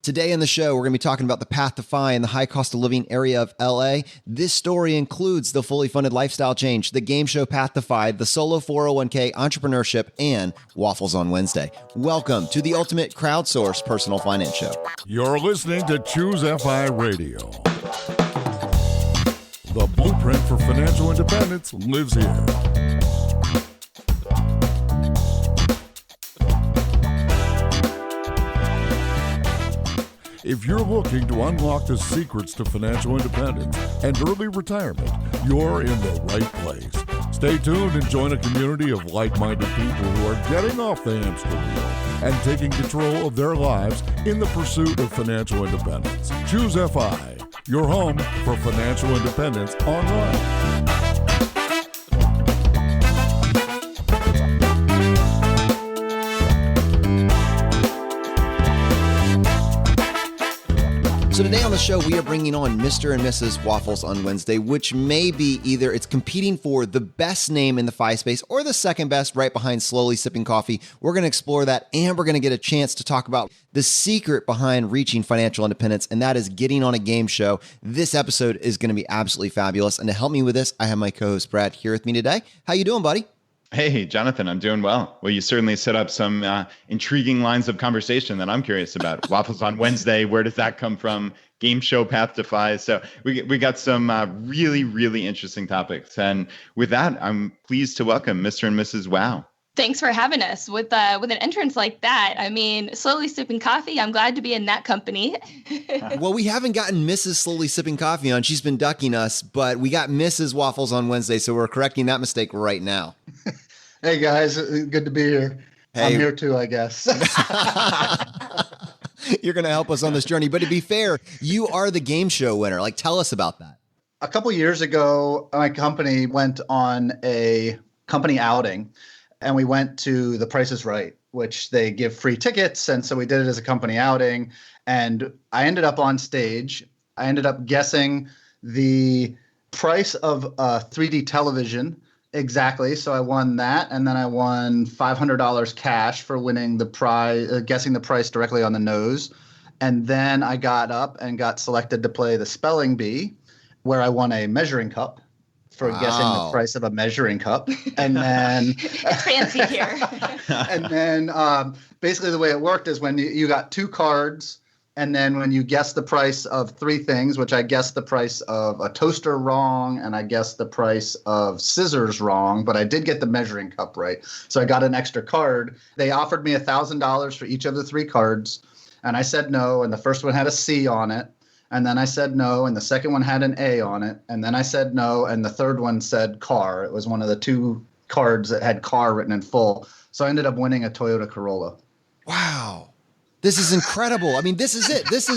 Today in the show, we're going to be talking about the path to FI in the high cost of living area of LA. This story includes the fully funded lifestyle change, the game show Path to FI, the solo 401k entrepreneurship, and Waffles on Wednesday. Welcome to the ultimate crowdsourced personal finance show. You're listening to Choose FI Radio. The blueprint for financial independence lives here. If you're looking to unlock the secrets to financial independence and early retirement, you're in the right place. Stay tuned and join a community of like-minded people who are getting off the hamster wheel and taking control of their lives in the pursuit of financial independence. Choose FI, your home for financial independence online. So today on the show, we are bringing on Mr. and Mrs. Waffles on Wednesday, which may be either it's competing for the best name in the FI space or the second best right behind Slowly Sipping Coffee. We're going to explore that, and we're going to get a chance to talk about the secret behind reaching financial independence, and that is getting on a game show. This episode is going to be absolutely fabulous. And to help me with this, I have my co-host Brad here with me today. How you doing, buddy? Hey, Jonathan, I'm doing well. Well, you certainly set up some intriguing lines of conversation that I'm curious about. Waffles on Wednesday, where does that come from? Game show Path to FI. So we got some really, really interesting topics. And with that, I'm pleased to welcome Mr. and Mrs. Wow. Thanks for having us with an entrance like that. I mean, Slowly Sipping Coffee, I'm glad to be in that company. Well, we haven't gotten Mrs. Slowly Sipping Coffee on. She's been ducking us, but we got Mrs. Waffles on Wednesday, so we're correcting that mistake right now. Hey, guys. Good to be here. Hey. I'm here too, I guess. You're going to help us on this journey. But to be fair, you are the game show winner. Like, tell us about that. A couple years ago, my company went on a company outing, and we went to The Price is Right, which they give free tickets. And so we did it as a company outing. And I ended up on stage. I ended up guessing the price of a 3D television exactly. So I won that. And then I won $500 cash for winning the prize, guessing the price directly on the nose. And then I got up and got selected to play the spelling bee, where I won a measuring cup for guessing the price of a measuring cup. And then it's fancy here. And then basically the way it worked is when you got two cards, and then when you guess the price of three things, which I guessed the price of a toaster wrong, and I guessed the price of scissors wrong, but I did get the measuring cup right. So I got an extra card. They offered me $1,000 for each of the three cards, and I said no, and the first one had a C on it. And then I said no, and the second one had an A on it. And then I said no, and the third one said car. It was one of the two cards that had car written in full. So I ended up winning a Toyota Corolla. Wow. This is incredible. I mean, this is it. This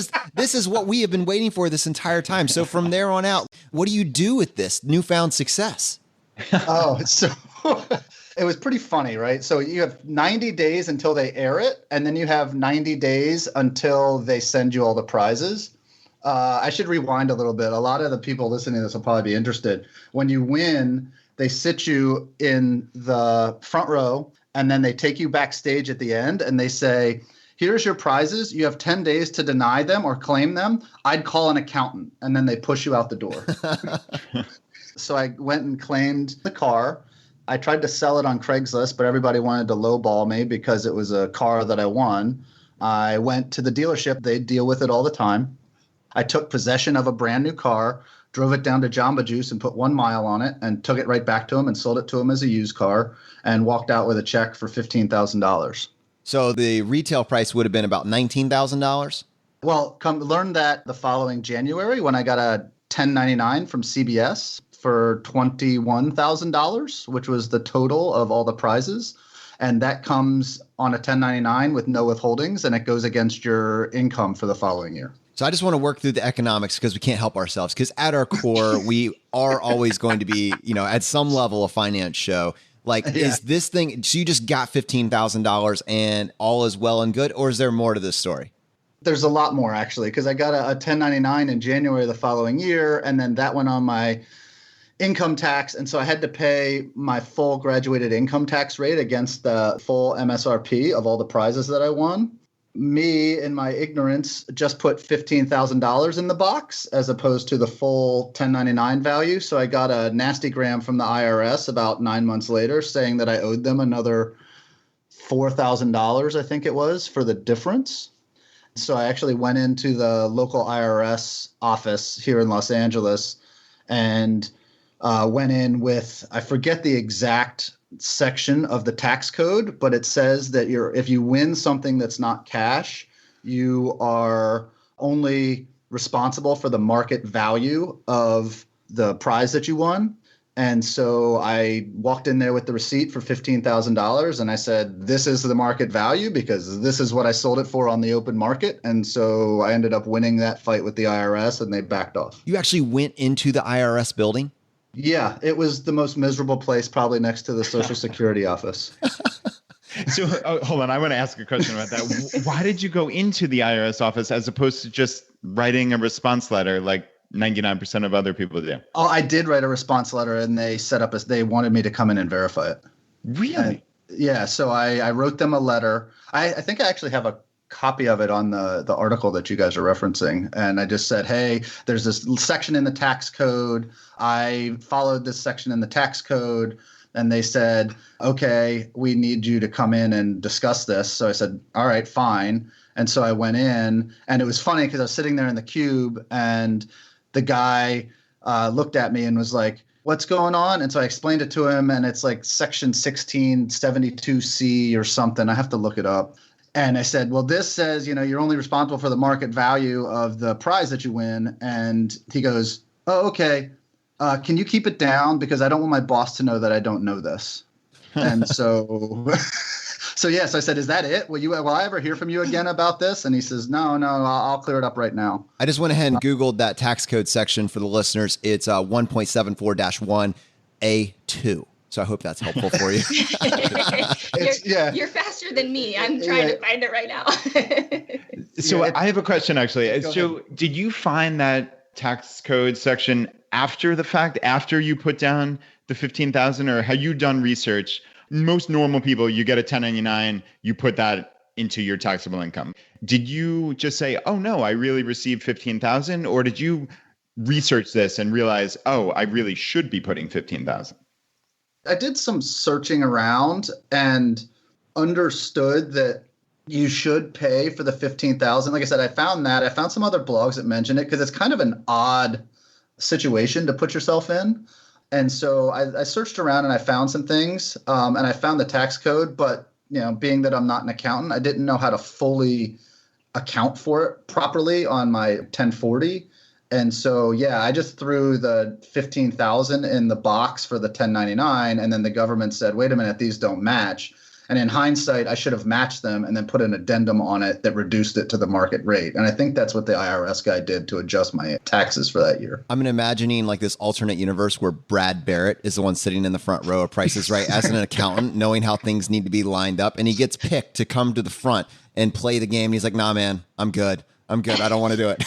is what we have been waiting for this entire time. So from there on out, what do you do with this newfound success? So it was pretty funny, right? So you have 90 days until they air it, and then you have 90 days until they send you all the prizes. I should rewind a little bit. A lot of the people listening to this will probably be interested. When you win, they sit you in the front row, and then they take you backstage at the end, and they say, here's your prizes. You have 10 days to deny them or claim them. I'd call an accountant, and then they push you out the door. So I went and claimed the car. I tried to sell it on Craigslist, but everybody wanted to lowball me because it was a car that I won. I went to the dealership. They deal with it all the time. I took possession of a brand new car, drove it down to Jamba Juice and put 1 mile on it, and took it right back to him and sold it to him as a used car, and walked out with a check for $15,000. So the retail price would have been about $19,000? Well, learn that the following January when I got a 1099 from CBS for $21,000, which was the total of all the prizes. And that comes on a 1099 with no withholdings, and it goes against your income for the following year. So I just want to work through the economics because we can't help ourselves, because at our core, we are always going to be, at some level a finance show. Like, Is this thing, so you just got $15,000 and all is well and good, or is there more to this story? There's a lot more, actually, because I got a 1099 in January the following year, and then that went on my income tax. And so I had to pay my full graduated income tax rate against the full MSRP of all the prizes that I won. me, in my ignorance, just put $15,000 in the box as opposed to the full 1099 value. So I got a nasty gram from the IRS about 9 months later saying that I owed them another $4,000, I think it was, for the difference. So I actually went into the local IRS office here in Los Angeles and went in with, I forget the exact section of the tax code, but it says that if you win something that's not cash, you are only responsible for the market value of the prize that you won. And so I walked in there with the receipt for $15,000 and I said, this is the market value because this is what I sold it for on the open market. And so I ended up winning that fight with the IRS and they backed off. You actually went into the IRS building? Yeah, it was the most miserable place, probably next to the Social Security office. So hold on, I want to ask a question about that. Why did you go into the IRS office as opposed to just writing a response letter like 99% of other people do? Oh, I did write a response letter and they they wanted me to come in and verify it. Really? Yeah, so I wrote them a letter. I think I actually have a copy of it on the article that you guys are referencing. And I just said, hey, there's this section in the tax code. I followed this section in the tax code. And they said, okay, we need you to come in and discuss this. So I said, all right, fine. And so I went in and it was funny because I was sitting there in the cube and the guy looked at me and was like, what's going on? And so I explained it to him and it's like section 1672C or something. I have to look it up. And I said, well, this says, you're only responsible for the market value of the prize that you win. And he goes, oh, okay. Can you keep it down? Because I don't want my boss to know that I don't know this. And so, yes, I said, is that it? Will I ever hear from you again about this? And he says, no, I'll clear it up right now. I just went ahead and Googled that tax code section for the listeners. It's 1.74-1A2. So I hope that's helpful for you. You're faster than me. I'm trying to find it right now. So I have a question, actually. So did you find that tax code section after the fact, after you put down the 15,000, or have you done research? Most normal people, you get a 1099, you put that into your taxable income. Did you just say, oh no, I really received 15,000? Or did you research this and realize, oh, I really should be putting 15,000? I did some searching around and understood that you should pay for the 15,000. Like I said, I found some other blogs that mention it because it's kind of an odd situation to put yourself in. And so I searched around and I found some things and I found the tax code. But, being that I'm not an accountant, I didn't know how to fully account for it properly on my 1040. And so, I just threw the 15,000 in the box for the 1099. And then the government said, wait a minute, these don't match. And in hindsight, I should have matched them and then put an addendum on it that reduced it to the market rate. And I think that's what the IRS guy did to adjust my taxes for that year. I'm imagining like this alternate universe where Brad Barrett is the one sitting in the front row of Price is Right as an accountant, knowing how things need to be lined up. And he gets picked to come to the front and play the game. And he's like, nah, man, I'm good. I don't want to do it.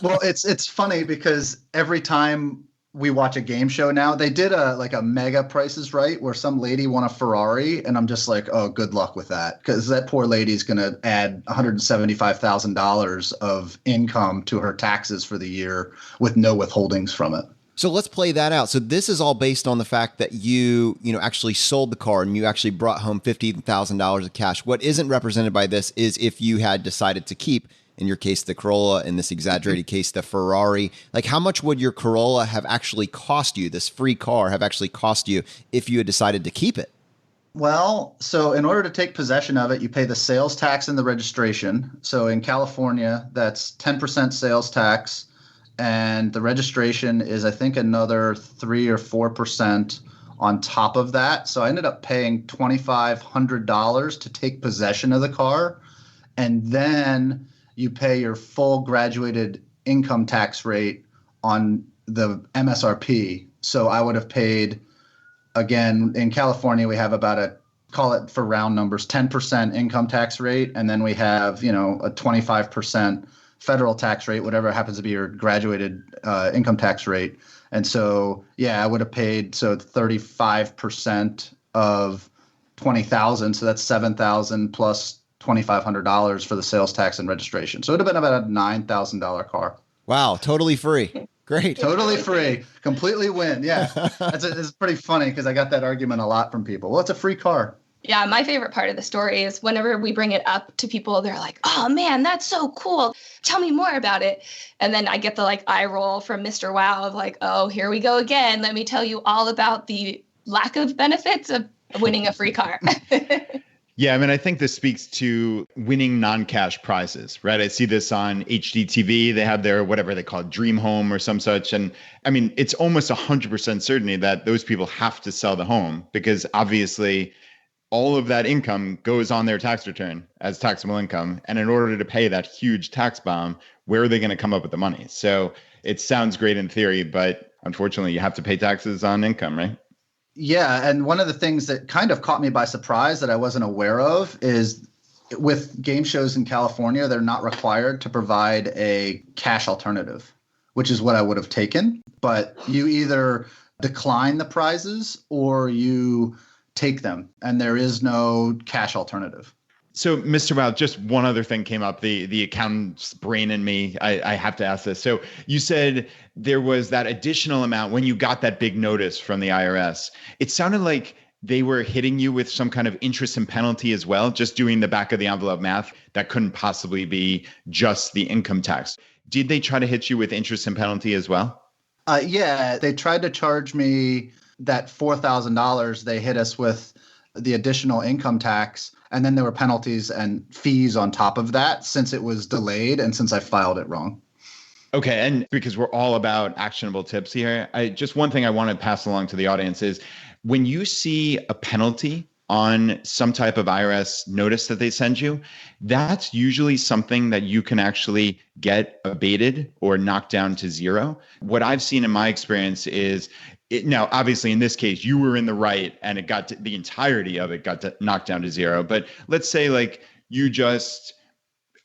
Well, it's funny because every time we watch a game show now, they did a mega Price is Right where some lady won a Ferrari. And I'm just like, oh, good luck with that. Because that poor lady's going to add $175,000 of income to her taxes for the year with no withholdings from it. So let's play that out. So this is all based on the fact that you actually sold the car and you actually brought home $15,000 of cash. What isn't represented by this is if you had decided to keep, in your case, the Corolla, in this exaggerated case, the Ferrari. Like, how much would your Corolla have actually cost you, this free car have actually cost you, if you had decided to keep it? Well, so in order to take possession of it, you pay the sales tax and the registration. So in California, that's 10% sales tax. And the registration is, I think, another 3 or 4% on top of that. So I ended up paying $2,500 to take possession of the car. And then you pay your full graduated income tax rate on the MSRP. So I would have paid, again, in California, we have about call it for round numbers, 10% income tax rate. And then we have, a 25% federal tax rate, whatever happens to be your graduated income tax rate. And so, I would have paid 35% of 20,000. So that's 7,000 plus $2,500 for the sales tax and registration. So it would have been about a $9,000 car. Wow, totally free. Great. Totally free. Completely win. Yeah. It's pretty funny because I got that argument a lot from people. Well, it's a free car. Yeah, my favorite part of the story is whenever we bring it up to people, they're like, oh man, that's so cool. Tell me more about it. And then I get the eye roll from Mr. Wow of oh, here we go again. Let me tell you all about the lack of benefits of winning a free car. Yeah, I mean, I think this speaks to winning non-cash prizes, right? I see this on HGTV. They have their whatever they call it, Dream Home or some such. And I mean, it's almost 100% certainty that those people have to sell the home because obviously all of that income goes on their tax return as taxable income. And in order to pay that huge tax bomb, where are they going to come up with the money? So it sounds great in theory, but unfortunately, you have to pay taxes on income, right? Yeah. And one of the things that kind of caught me by surprise that I wasn't aware of is with game shows in California, they're not required to provide a cash alternative, which is what I would have taken. But you either decline the prizes or you take them, and there is no cash alternative. So, Mr. Wow, just one other thing came up, the accountant's brain in me. I have to ask this. So you said there was that additional amount when you got that big notice from the IRS. It sounded like they were hitting you with some kind of interest and penalty as well, just doing the back of the envelope math. That couldn't possibly be just the income tax. Did they try to hit you with interest and penalty as well? Yeah, they tried to charge me that $4,000. They hit us with the additional income tax. And then there were penalties and fees on top of that since it was delayed and since I filed it wrong. Okay. And because we're all about actionable tips here, just one thing I want to pass along to the audience is when you see a penalty on some type of IRS notice that they send you, that's usually something that you can actually get abated or knocked down to zero. What I've seen in my experience is now, obviously, in this case, you were in the right and it got to, the entirety of it got knocked down to zero. But let's say you just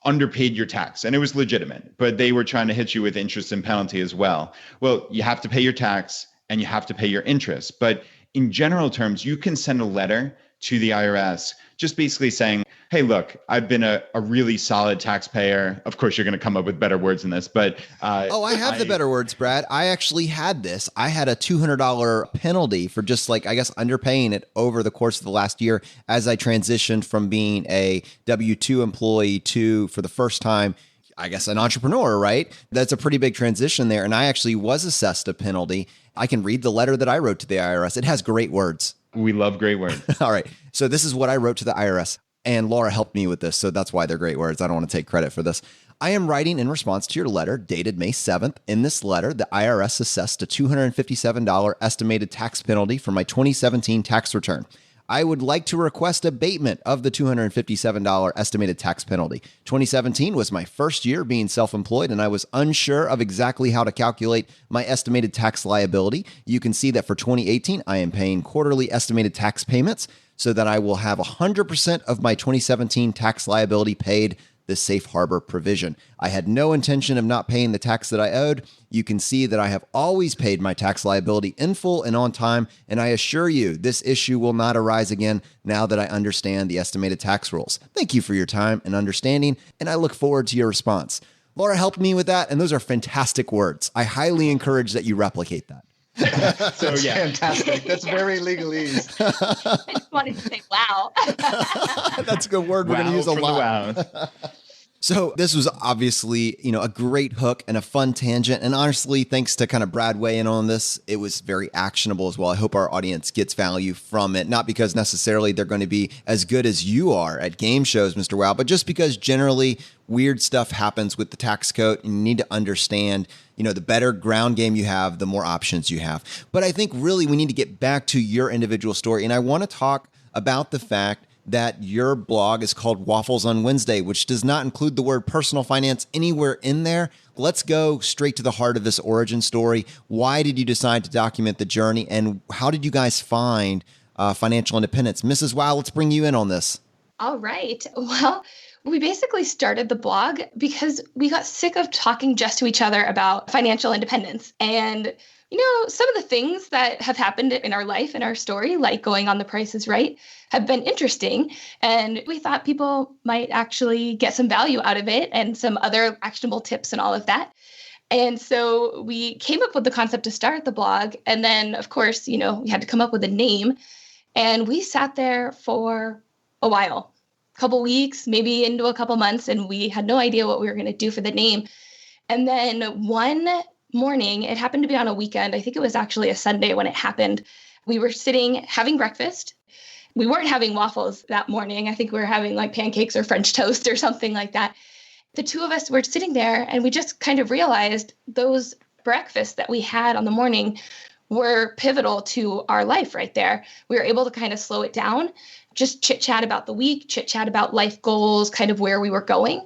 underpaid your tax and it was legitimate, but they were trying to hit you with interest and penalty as well. Well, you have to pay your tax and you have to pay your interest. But in general terms, you can send a letter to the IRS just basically saying, hey, look, I've been a really solid taxpayer. Of course, you're going to come up with better words than this, but I have the better words, Brad. I actually had this. I had a $200 penalty for just I guess underpaying it over the course of the last year as I transitioned from being a W-2 employee to, for the first time, I guess, an entrepreneur, right? That's a pretty big transition there. And I actually was assessed a penalty. I can read the letter that I wrote to the IRS. It has great words. We love great words. All right. So this is what I wrote to the IRS. And Laura helped me with this, so that's why they're great words. I don't want to take credit for this. I am writing in response to your letter dated May 7th. In this letter, the IRS assessed a $257 estimated tax penalty for my 2017 tax return. I would like to request abatement of the $257 estimated tax penalty. 2017 was my first year being self-employed, and I was unsure of exactly how to calculate my estimated tax liability. You can see that for 2018, I am paying quarterly estimated tax payments so that I will have 100% of my 2017 tax liability paid, the safe harbor provision. I had no intention of not paying the tax that I owed. You can see that I have always paid my tax liability in full and on time, and I assure you this issue will not arise again now that I understand the estimated tax rules. Thank you for your time and understanding, and I look forward to your response. Laura helped me with that, and those are fantastic words. I highly encourage that you replicate that. So yeah, fantastic. That's very legalese. I just wanted to say, wow. That's a good word. We're going to use a lot. So this was obviously, a great hook and a fun tangent. And honestly, thanks to kind of Brad weighing on this, it was very actionable as well. I hope our audience gets value from it, not because necessarily they're going to be as good as you are at game shows, Mr. Wow, but just because generally weird stuff happens with the tax code and you need to understand, the better ground game you have, the more options you have. But I think really we need to get back to your individual story. And I want to talk about the fact that your blog is called Waffles on Wednesday, which does not include the word personal finance anywhere in there. Let's go straight to the heart of this origin story. Why did you decide to document the journey, and how did you guys find financial independence? Mrs. Wow, let's bring you in on this. All right. Well, We basically started the blog because we got sick of talking just to each other about financial independence. And, some of the things that have happened in our life, in our story, like going on The Price is Right, have been interesting. And we thought people might actually get some value out of it and some other actionable tips and all of that. And so we came up with the concept to start the blog. And then, of course, we had to come up with a name. And we sat there for a while, a couple weeks, maybe into a couple months, and we had no idea what we were going to do for the name. And then one morning, it happened to be on a weekend. I think it was actually a Sunday when it happened. We were sitting having breakfast. We weren't having waffles that morning. I think we were having like pancakes or French toast or something like that. The two of us were sitting there and we just kind of realized those breakfasts that we had on the morning were pivotal to our life right there. We were able to kind of slow it down, just chit chat about the week, chit chat about life goals, kind of where we were going.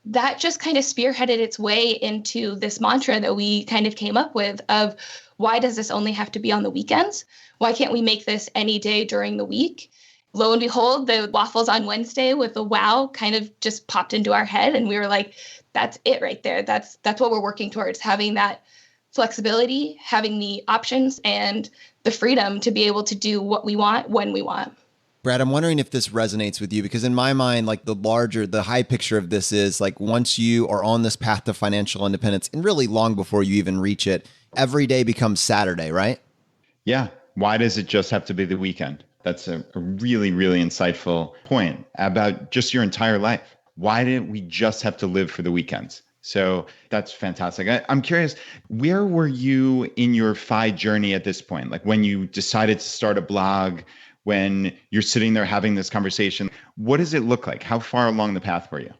That just kind of spearheaded its way into this mantra that we kind of came up with of why does this only have to be on the weekends? Why can't we make this any day during the week? Lo and behold, the Waffles on Wednesday with the wow kind of just popped into our head. And we were like, that's it right there. That's what we're working towards, having that flexibility, having the options and the freedom to be able to do what we want when we want. Brad, I'm wondering if this resonates with you, because in my mind, like the high picture of this is like once you are on this path to financial independence, and really long before you even reach it, every day becomes Saturday, right? Yeah. Why does it just have to be the weekend? That's a really, really insightful point about just your entire life. Why didn't we just have to live for the weekends? So that's fantastic. I'm curious, where were you in your FI journey at this point? Like when you decided to start a blog, when you're sitting there having this conversation, what does it look like? How far along the path were you?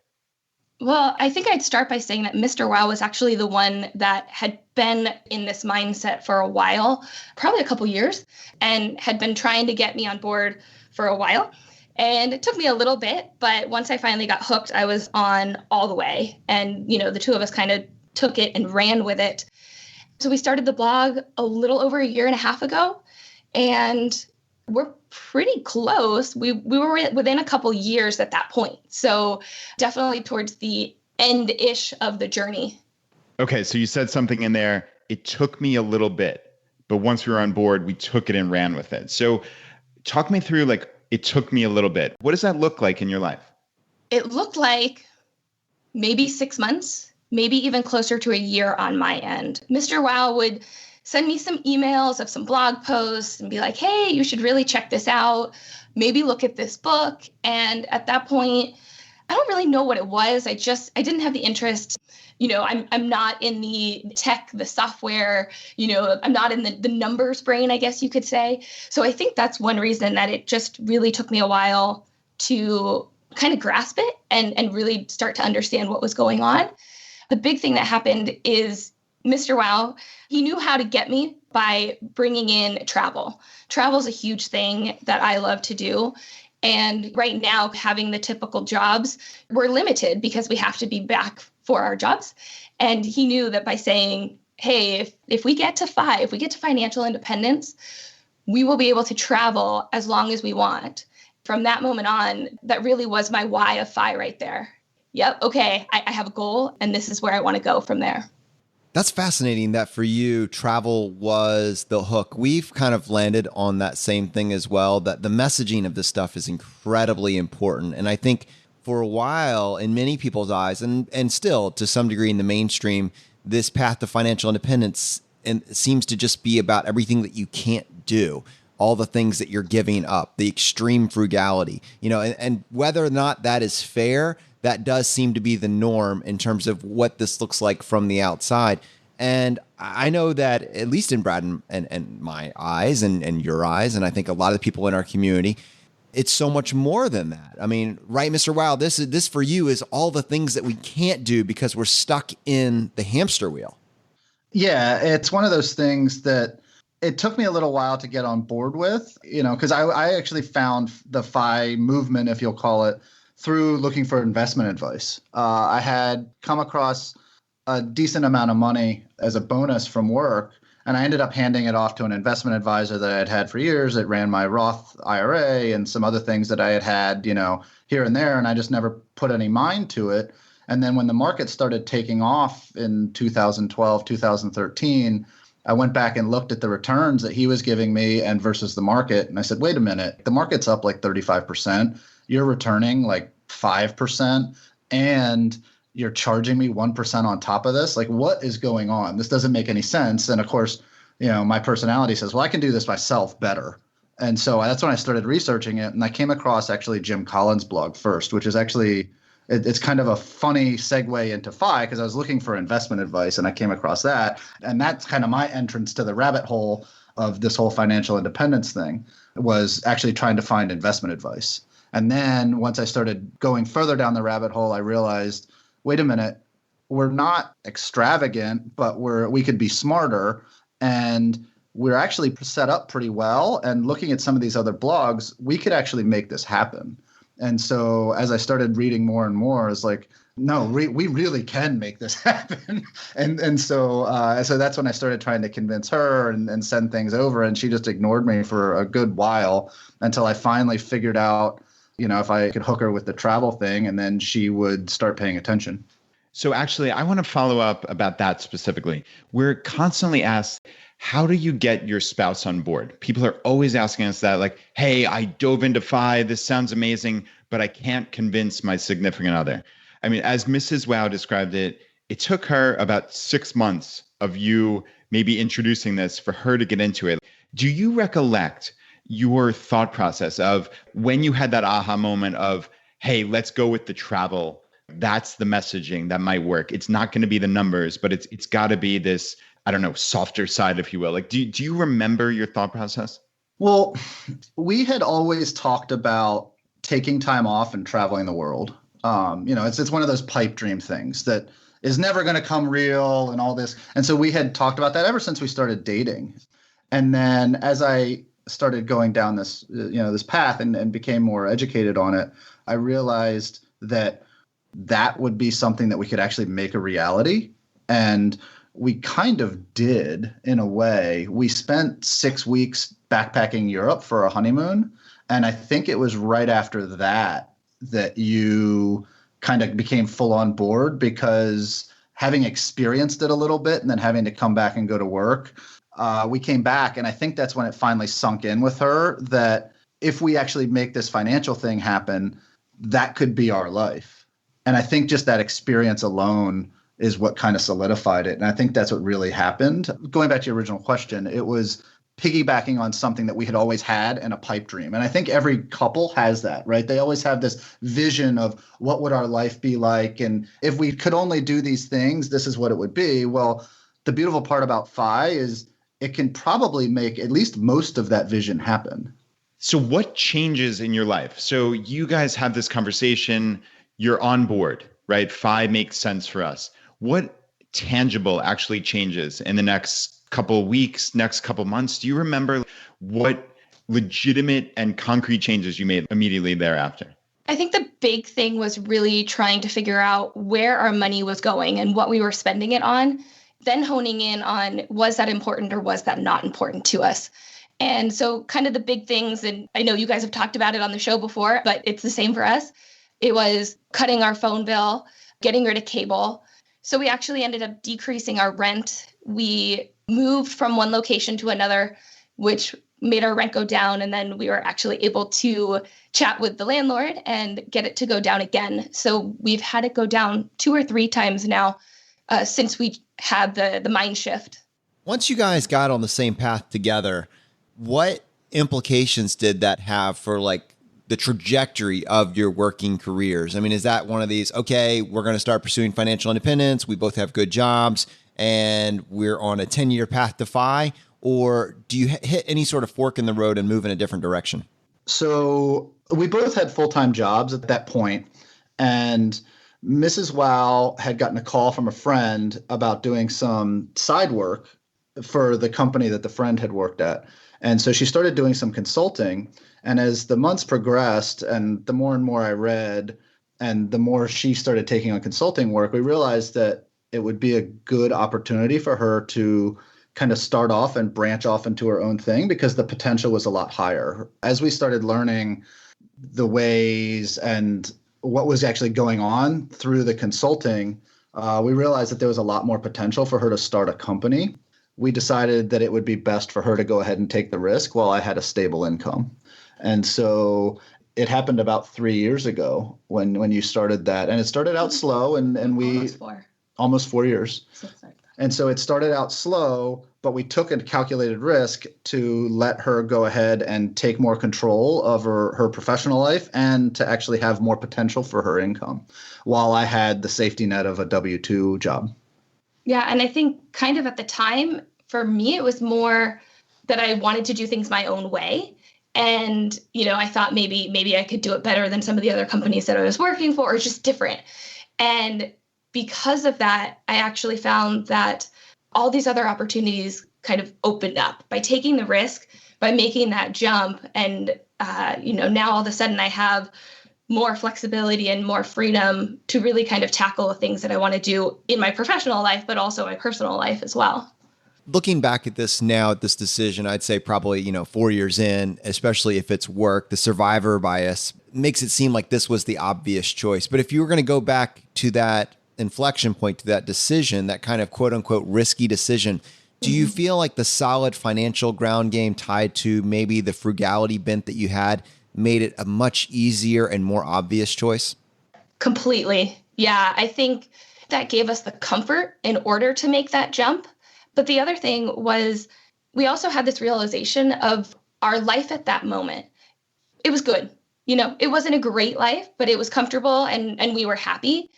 Well, I think I'd start by saying that Mr. Wow was actually the one that had been in this mindset for a while, probably a couple years, and had been trying to get me on board for a while. And it took me a little bit, but once I finally got hooked, I was on all the way. And, the two of us kind of took it and ran with it. So we started the blog a little over a year and a half ago, and we're pretty close. We were within a couple years at that point. So definitely towards the end-ish of the journey. Okay, so you said something in there, it took me a little bit, but once we were on board, we took it and ran with it. So talk me through, like, it took me a little bit. What does that look like in your life? It looked like maybe 6 months, maybe even closer to a year on my end. Mr. Wow would send me some emails of some blog posts and be like, hey, you should really check this out. Maybe look at this book. And at that point, I don't really know what it was. I didn't have the interest. I'm not in the tech, the software, I'm not in the numbers brain, I guess you could say. So I think that's one reason that it just really took me a while to kind of grasp it and really start to understand what was going on. The big thing that happened is Mr. Wow, he knew how to get me by bringing in travel. Travel is a huge thing that I love to do. And right now, having the typical jobs, we're limited because we have to be back for our jobs. And he knew that by saying, hey, if we get to if we get to financial independence, we will be able to travel as long as we want. From that moment on, that really was my why of FI right there. Yep, okay, I have a goal, and this is where I want to go from there. That's fascinating that for you, travel was the hook. We've kind of landed on that same thing as well, that the messaging of this stuff is incredibly important. And I think for a while, in many people's eyes, and still to some degree in the mainstream, this path to financial independence seems to just be about everything that you can't do, all the things that you're giving up, the extreme frugality, and whether or not that is fair, that does seem to be the norm in terms of what this looks like from the outside. And I know that, at least in Brad and my eyes and your eyes, and I think a lot of the people in our community, it's so much more than that. I mean, right, Mr. Wow, this for you is all the things that we can't do because we're stuck in the hamster wheel. Yeah, it's one of those things that it took me a little while to get on board with, because I actually found the FI movement, if you'll call it, through looking for investment advice. I had come across a decent amount of money as a bonus from work, And I ended up handing it off to an investment advisor that I had had for years. It ran my Roth IRA and some other things that I had had, here and there. And I just never put any mind to it. And then when the market started taking off in 2012, 2013, I went back and looked at the returns that he was giving me and versus the market. And I said, wait a minute, the market's up like 35%. You're returning like 5%. And you're charging me 1% on top of this. Like, what is going on? This doesn't make any sense. And of course, my personality says, well, I can do this myself better. And so that's when I started researching it. And I came across actually Jim Collins' blog first, which is actually, it's kind of a funny segue into FI because I was looking for investment advice and I came across that. And that's kind of my entrance to the rabbit hole of this whole financial independence thing, was actually trying to find investment advice. And then once I started going further down the rabbit hole, I realized, wait a minute, we're not extravagant, but we could be smarter. And we're actually set up pretty well. And looking at some of these other blogs, we could actually make this happen. And so as I started reading more and more, it's like, no, we really can make this happen. And so that's when I started trying to convince her and send things over. And she just ignored me for a good while until I finally figured out, if I could hook her with the travel thing, and then she would start paying attention. So actually, I want to follow up about that specifically. We're constantly asked, how do you get your spouse on board? People are always asking us that, like, hey, I dove into FI. This sounds amazing, but I can't convince my significant other. I mean, as Mrs. Wow described it, it took her about 6 months of you maybe introducing this for her to get into it. Do you recollect your thought process of when you had that aha moment of, hey, let's go with the travel? That's the messaging that might work. It's not going to be the numbers, but it's got to be this, I don't know, softer side, if you will. Like, do you remember your thought process? Well, we had always talked about taking time off and traveling the world. It's one of those pipe dream things that is never going to come real and all this. And so we had talked about that ever since we started dating. And then as I started going down this, this path and became more educated on it, I realized that would be something that we could actually make a reality. And we kind of did, in a way. We spent 6 weeks backpacking Europe for a honeymoon. And I think it was right after that you kind of became full on board, because having experienced it a little bit and then having to come back and go to work, we came back. And I think that's when it finally sunk in with her that if we actually make this financial thing happen, that could be our life. And I think just that experience alone is what kind of solidified it. And I think that's what really happened. Going back to your original question, it was piggybacking on something that we had always had in a pipe dream. And I think every couple has that, right? They always have this vision of what would our life be like? And if we could only do these things, this is what it would be. Well, the beautiful part about FI is it can probably make at least most of that vision happen. So what changes in your life? So you guys have this conversation, you're on board, right? FI makes sense for us. What tangible actually changes in the next couple of weeks, next couple of months? Do you remember what legitimate and concrete changes you made immediately thereafter? I think the big thing was really trying to figure out where our money was going and what we were spending it on, then honing in on, was that important or was that not important to us? And so kind of the big things, and I know you guys have talked about it on the show before, but it's the same for us. It was cutting our phone bill, getting rid of cable. So we actually ended up decreasing our rent. We moved from one location to another, which made our rent go down. And then we were actually able to chat with the landlord and get it to go down again. So we've had it go down 2 or 3 times now since we had the mind shift. Once you guys got on the same path together, what implications did that have for like the trajectory of your working careers? I mean, is that one of these, okay, we're going to start pursuing financial independence, we both have good jobs, and we're on a 10-year path to FI? Or do you hit any sort of fork in the road and move in a different direction? So we both had full-time jobs at that point, and Mrs. Wow had gotten a call from a friend about doing some side work for the company that the friend had worked at. And so she started doing some consulting. And as the months progressed and the more and more I read and the more she started taking on consulting work, we realized that it would be a good opportunity for her to kind of start off and branch off into her own thing because the potential was a lot higher. As we started learning the ways and what was actually going on through the consulting, we realized that there was a lot more potential for her to start a company. We decided that it would be best for her to go ahead and take the risk while I had a stable income. And so it happened about 3 years ago when you started that. And it started out slow and we almost 4 years. And so it started out slow, but we took a calculated risk to let her go ahead and take more control of her professional life and to actually have more potential for her income while I had the safety net of a W-2 job. Yeah. And I think kind of at the time, for me, it was more that I wanted to do things my own way. And, I thought maybe I could do it better than some of the other companies that I was working for, or just different. And because of that, I actually found that all these other opportunities kind of opened up by taking the risk, by making that jump. And, now all of a sudden I have more flexibility and more freedom to really kind of tackle the things that I want to do in my professional life, but also my personal life as well. Looking back at this now, at this decision, I'd say probably, 4 years in, especially if it's work, the survivor bias makes it seem like this was the obvious choice. But if you were going to go back to that inflection point, to that decision, that kind of quote unquote risky decision, do you feel like the solid financial ground game tied to maybe the frugality bent that you had made it a much easier and more obvious choice? Completely. Yeah, I think that gave us the comfort in order to make that jump. But the other thing was we also had this realization of our life at that moment. It was good. It wasn't a great life, but it was comfortable and we were happy.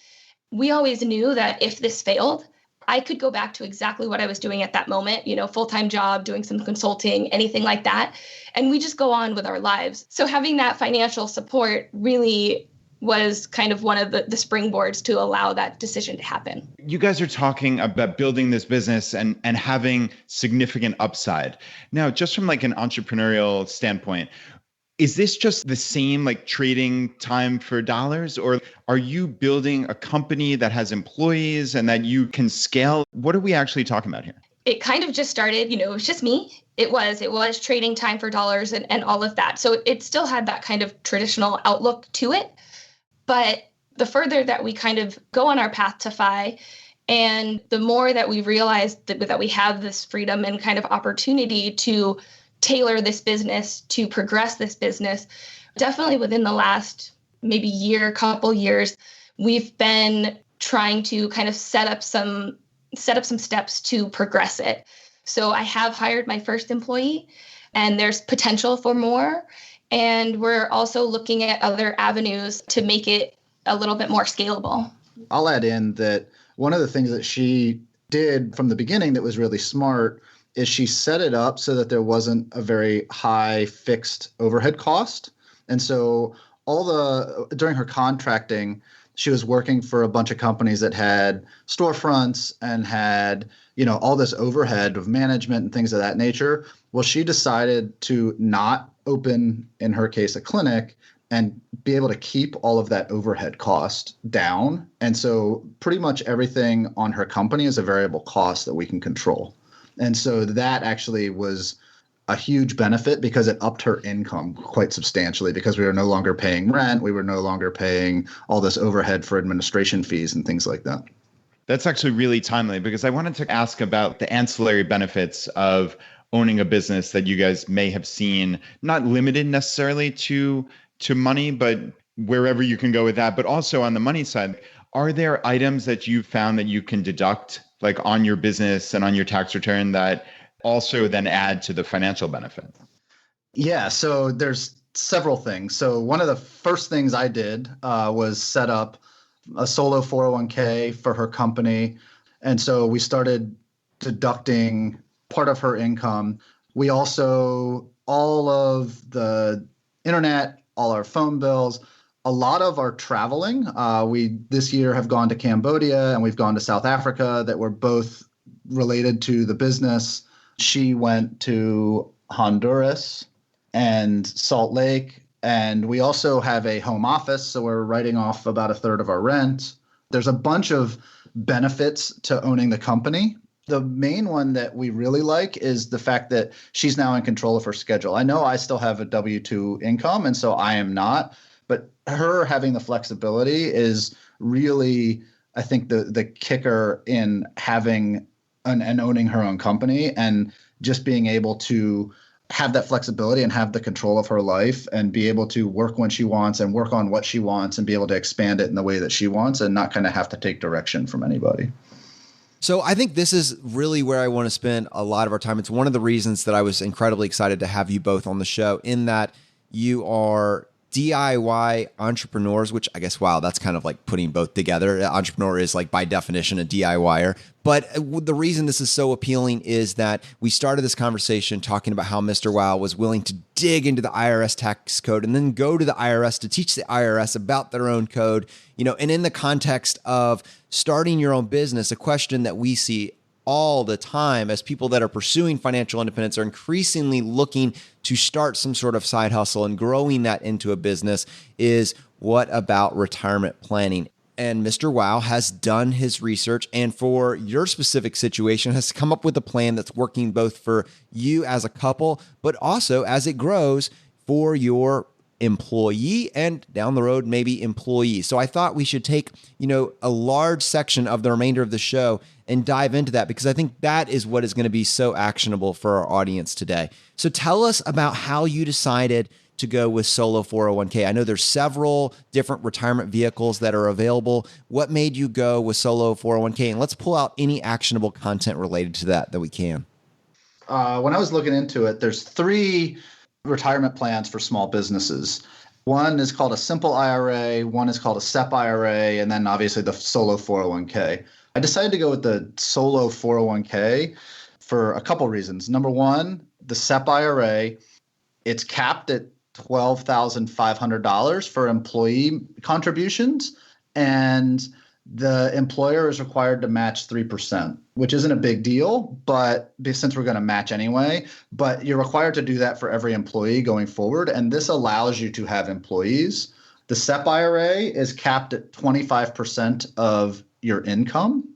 We always knew that if this failed, I could go back to exactly what I was doing at that moment, full-time job, doing some consulting, anything like that. And we just go on with our lives. So having that financial support really was kind of one of the springboards to allow that decision to happen. You guys are talking about building this business and having significant upside. Now, just from like an entrepreneurial standpoint, is this just the same like trading time for dollars, or are you building a company that has employees and that you can scale? What are we actually talking about here? It kind of just started, it was just me. It was trading time for dollars and all of that. So it still had that kind of traditional outlook to it. But the further that we kind of go on our path to FI, and the more that we realize that we have this freedom and kind of opportunity to tailor this business, to progress this business, definitely within the last maybe couple years, we've been trying to kind of set up some steps to progress it. So I have hired my first employee, and there's potential for more. And we're also looking at other avenues to make it a little bit more scalable. I'll add in that one of the things that she did from the beginning that was really smart is she set it up so that there wasn't a very high fixed overhead cost. And so during her contracting, she was working for a bunch of companies that had storefronts and had, all this overhead of management and things of that nature. Well, she decided to not open, in her case, a clinic and be able to keep all of that overhead cost down. And so pretty much everything on her company is a variable cost that we can control. And so that actually was a huge benefit because it upped her income quite substantially because we were no longer paying rent. We were no longer paying all this overhead for administration fees and things like that. That's actually really timely because I wanted to ask about the ancillary benefits of owning a business that you guys may have seen, not limited necessarily to money, but wherever you can go with that. But also on the money side, are there items that you've found that you can deduct like on your business and on your tax return that also then add to the financial benefit? Yeah, so there's several things. So one of the first things I did was set up a solo 401k for her company. And so we started deducting part of her income. We also, all of the internet, all our phone bills, a lot of our traveling. We this year have gone to Cambodia and we've gone to South Africa that were both related to the business. She went to Honduras and Salt Lake. And we also have a home office, so we're writing off about a third of our rent. There's a bunch of benefits to owning the company. The main one that we really like is the fact that she's now in control of her schedule. I know I still have a W-2 income, and so I am not, but her having the flexibility is really, I think, the kicker in having and owning her own company, and just being able to have that flexibility and have the control of her life and be able to work when she wants and work on what she wants and be able to expand it in the way that she wants and not kind of have to take direction from anybody. So I think this is really where I want to spend a lot of our time. It's one of the reasons that I was incredibly excited to have you both on the show, in that you are DIY entrepreneurs, which I guess, wow, that's kind of like putting both together. An entrepreneur is like by definition a DIYer. But the reason this is so appealing is that we started this conversation talking about how Mr. Wow was willing to dig into the IRS tax code and then go to the IRS to teach the IRS about their own code, and in the context of starting your own business, a question that we see all the time as people that are pursuing financial independence are increasingly looking to start some sort of side hustle and growing that into a business is, what about retirement planning? And Mr. Wow has done his research, and for your specific situation has come up with a plan that's working both for you as a couple, but also as it grows for your employee and down the road, maybe employees. So I thought we should take, a large section of the remainder of the show and dive into that, because I think that is what is going to be so actionable for our audience today. So tell us about how you decided to go with solo 401k. I know there's several different retirement vehicles that are available. What made you go with solo 401k? And let's pull out any actionable content related to that we can. When I was looking into it, there's 3 retirement plans for small businesses. One is called a simple IRA, one is called a SEP IRA, and then obviously the solo 401k. I decided to go with the solo 401k for a couple reasons. Number one, the SEP IRA, it's capped at $12,500 for employee contributions, and the employer is required to match 3%, which isn't a big deal, but since we're going to match anyway, but you're required to do that for every employee going forward. And this allows you to have employees. The SEP IRA is capped at 25% of your income,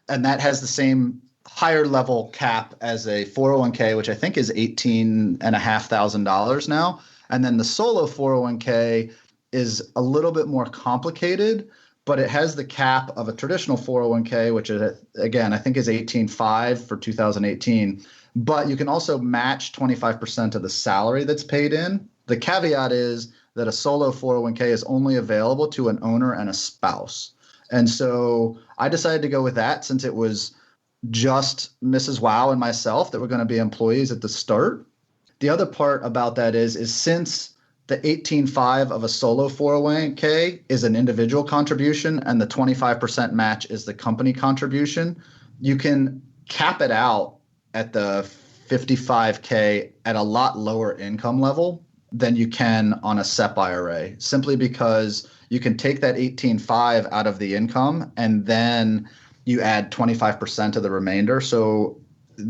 and that has the same higher level cap as a 401k, which I think is $18,500 now. And then the solo 401k is a little bit more complicated, but it has the cap of a traditional 401k, which is, again, I think is $18,500 for 2018. But you can also match 25% of the salary that's paid in. The caveat is that a solo 401k is only available to an owner and a spouse. And so I decided to go with that since it was just Mrs. Wow and myself that were going to be employees at the start. The other part about that is since the 18.5 of a solo 401k is an individual contribution and the 25% match is the company contribution, you can cap it out at the 55k at a lot lower income level than you can on a SEP IRA, simply because you can take that 18.5 out of the income and then you add 25% of the remainder. So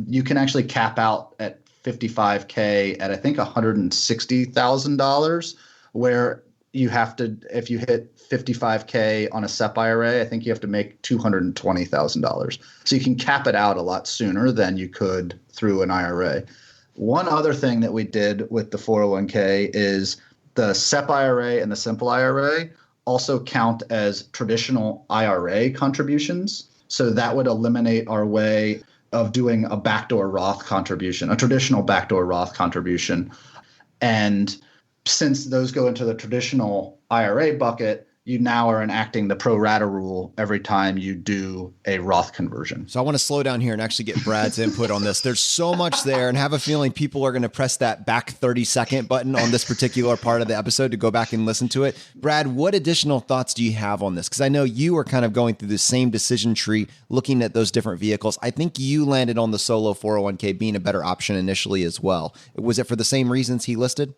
you can actually cap out at 55k at I think $160,000, where you have to, if you hit 55k on a SEP IRA, I think you have to make $220,000. So you can cap it out a lot sooner than you could through an IRA. One other thing that we did with the 401k is the SEP IRA and the simple IRA also count as traditional IRA contributions. So that would eliminate our way of doing a backdoor Roth contribution, a traditional backdoor Roth contribution. And since those go into the traditional IRA bucket, you now are enacting the pro rata rule every time you do a Roth conversion. So I want to slow down here and actually get Brad's input on this. There's so much there, and have a feeling people are going to press that back 30-second button on this particular part of the episode to go back and listen to it. Brad, what additional thoughts do you have on this? Because I know you are kind of going through the same decision tree, looking at those different vehicles. I think you landed on the solo 401k being a better option initially as well. Was it for the same reasons he listed?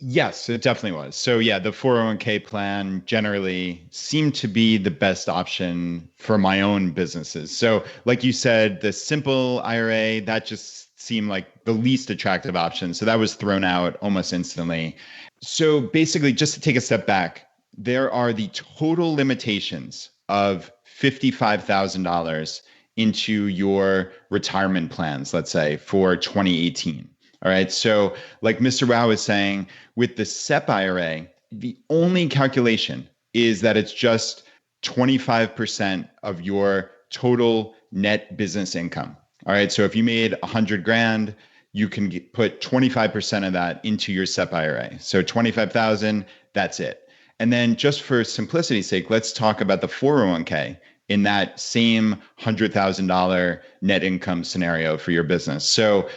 Yes, it definitely was. So yeah, the 401k plan generally seemed to be the best option for my own businesses. So like you said, the simple IRA, that just seemed like the least attractive option. So that was thrown out almost instantly. So basically, just to take a step back, there are the total limitations of $55,000 into your retirement plans, let's say for 2018. All right. So like Mr. Wow is saying, with the SEP IRA, the only calculation is that it's just 25% of your total net business income. All right. So if you made 100 grand, you can put 25% of that into your SEP IRA. So 25,000, that's it. And then just for simplicity's sake, let's talk about the 401k in that same $100,000 net income scenario for your business. So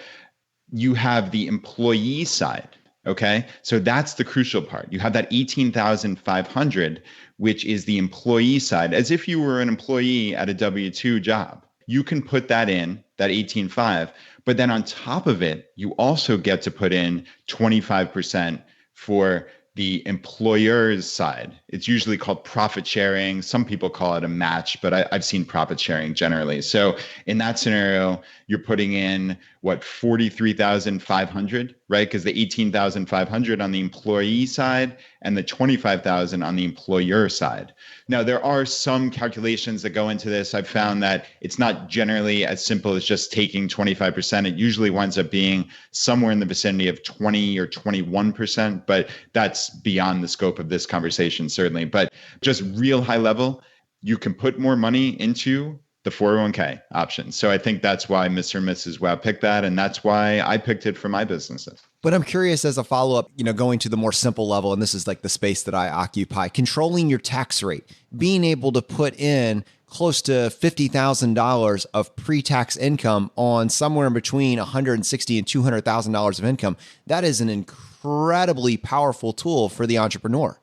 you have the employee side. Okay. So that's the crucial part. You have that 18,500, which is the employee side, as if you were an employee at a W-2 job. You can put that in, that 18.5, but then on top of it, you also get to put in 25% for the employer's side. It's usually called profit sharing. Some people call it a match, but I've seen profit sharing generally. So in that scenario, you're putting in what, 43,500, right? Because the 18,500 on the employee side and the 25,000 on the employer side. Now, there are some calculations that go into this. I've found that it's not generally as simple as just taking 25%. It usually winds up being somewhere in the vicinity of 20 or 21%, but that's beyond the scope of this conversation, certainly. But just real high level, you can put more money into the 401k option. So I think that's why Mr. and Mrs. Wow picked that. And that's why I picked it for my businesses. But I'm curious, as a follow-up, going to the more simple level, and this is like the space that I occupy, controlling your tax rate, being able to put in close to $50,000 of pre-tax income on somewhere in between $160,000 and $200,000 of income. That is an incredibly powerful tool for the entrepreneur.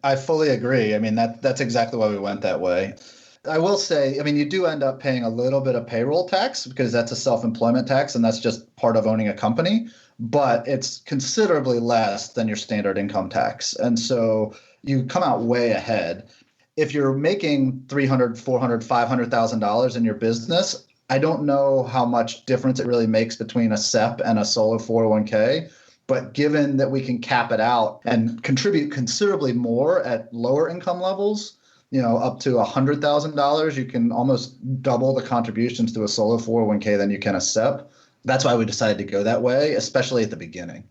I fully agree. I mean, that's exactly why we went that way. I will say, you do end up paying a little bit of payroll tax because that's a self-employment tax and that's just part of owning a company, but it's considerably less than your standard income tax. And so you come out way ahead. If you're making $300,000, $400,000, $500,000 in your business, I don't know how much difference it really makes between a SEP and a solo 401k. But given that we can cap it out and contribute considerably more at lower income levels, up to $100,000, you can almost double the contributions to a solo 401k than you can a SEP. That's why we decided to go that way, especially at the beginning.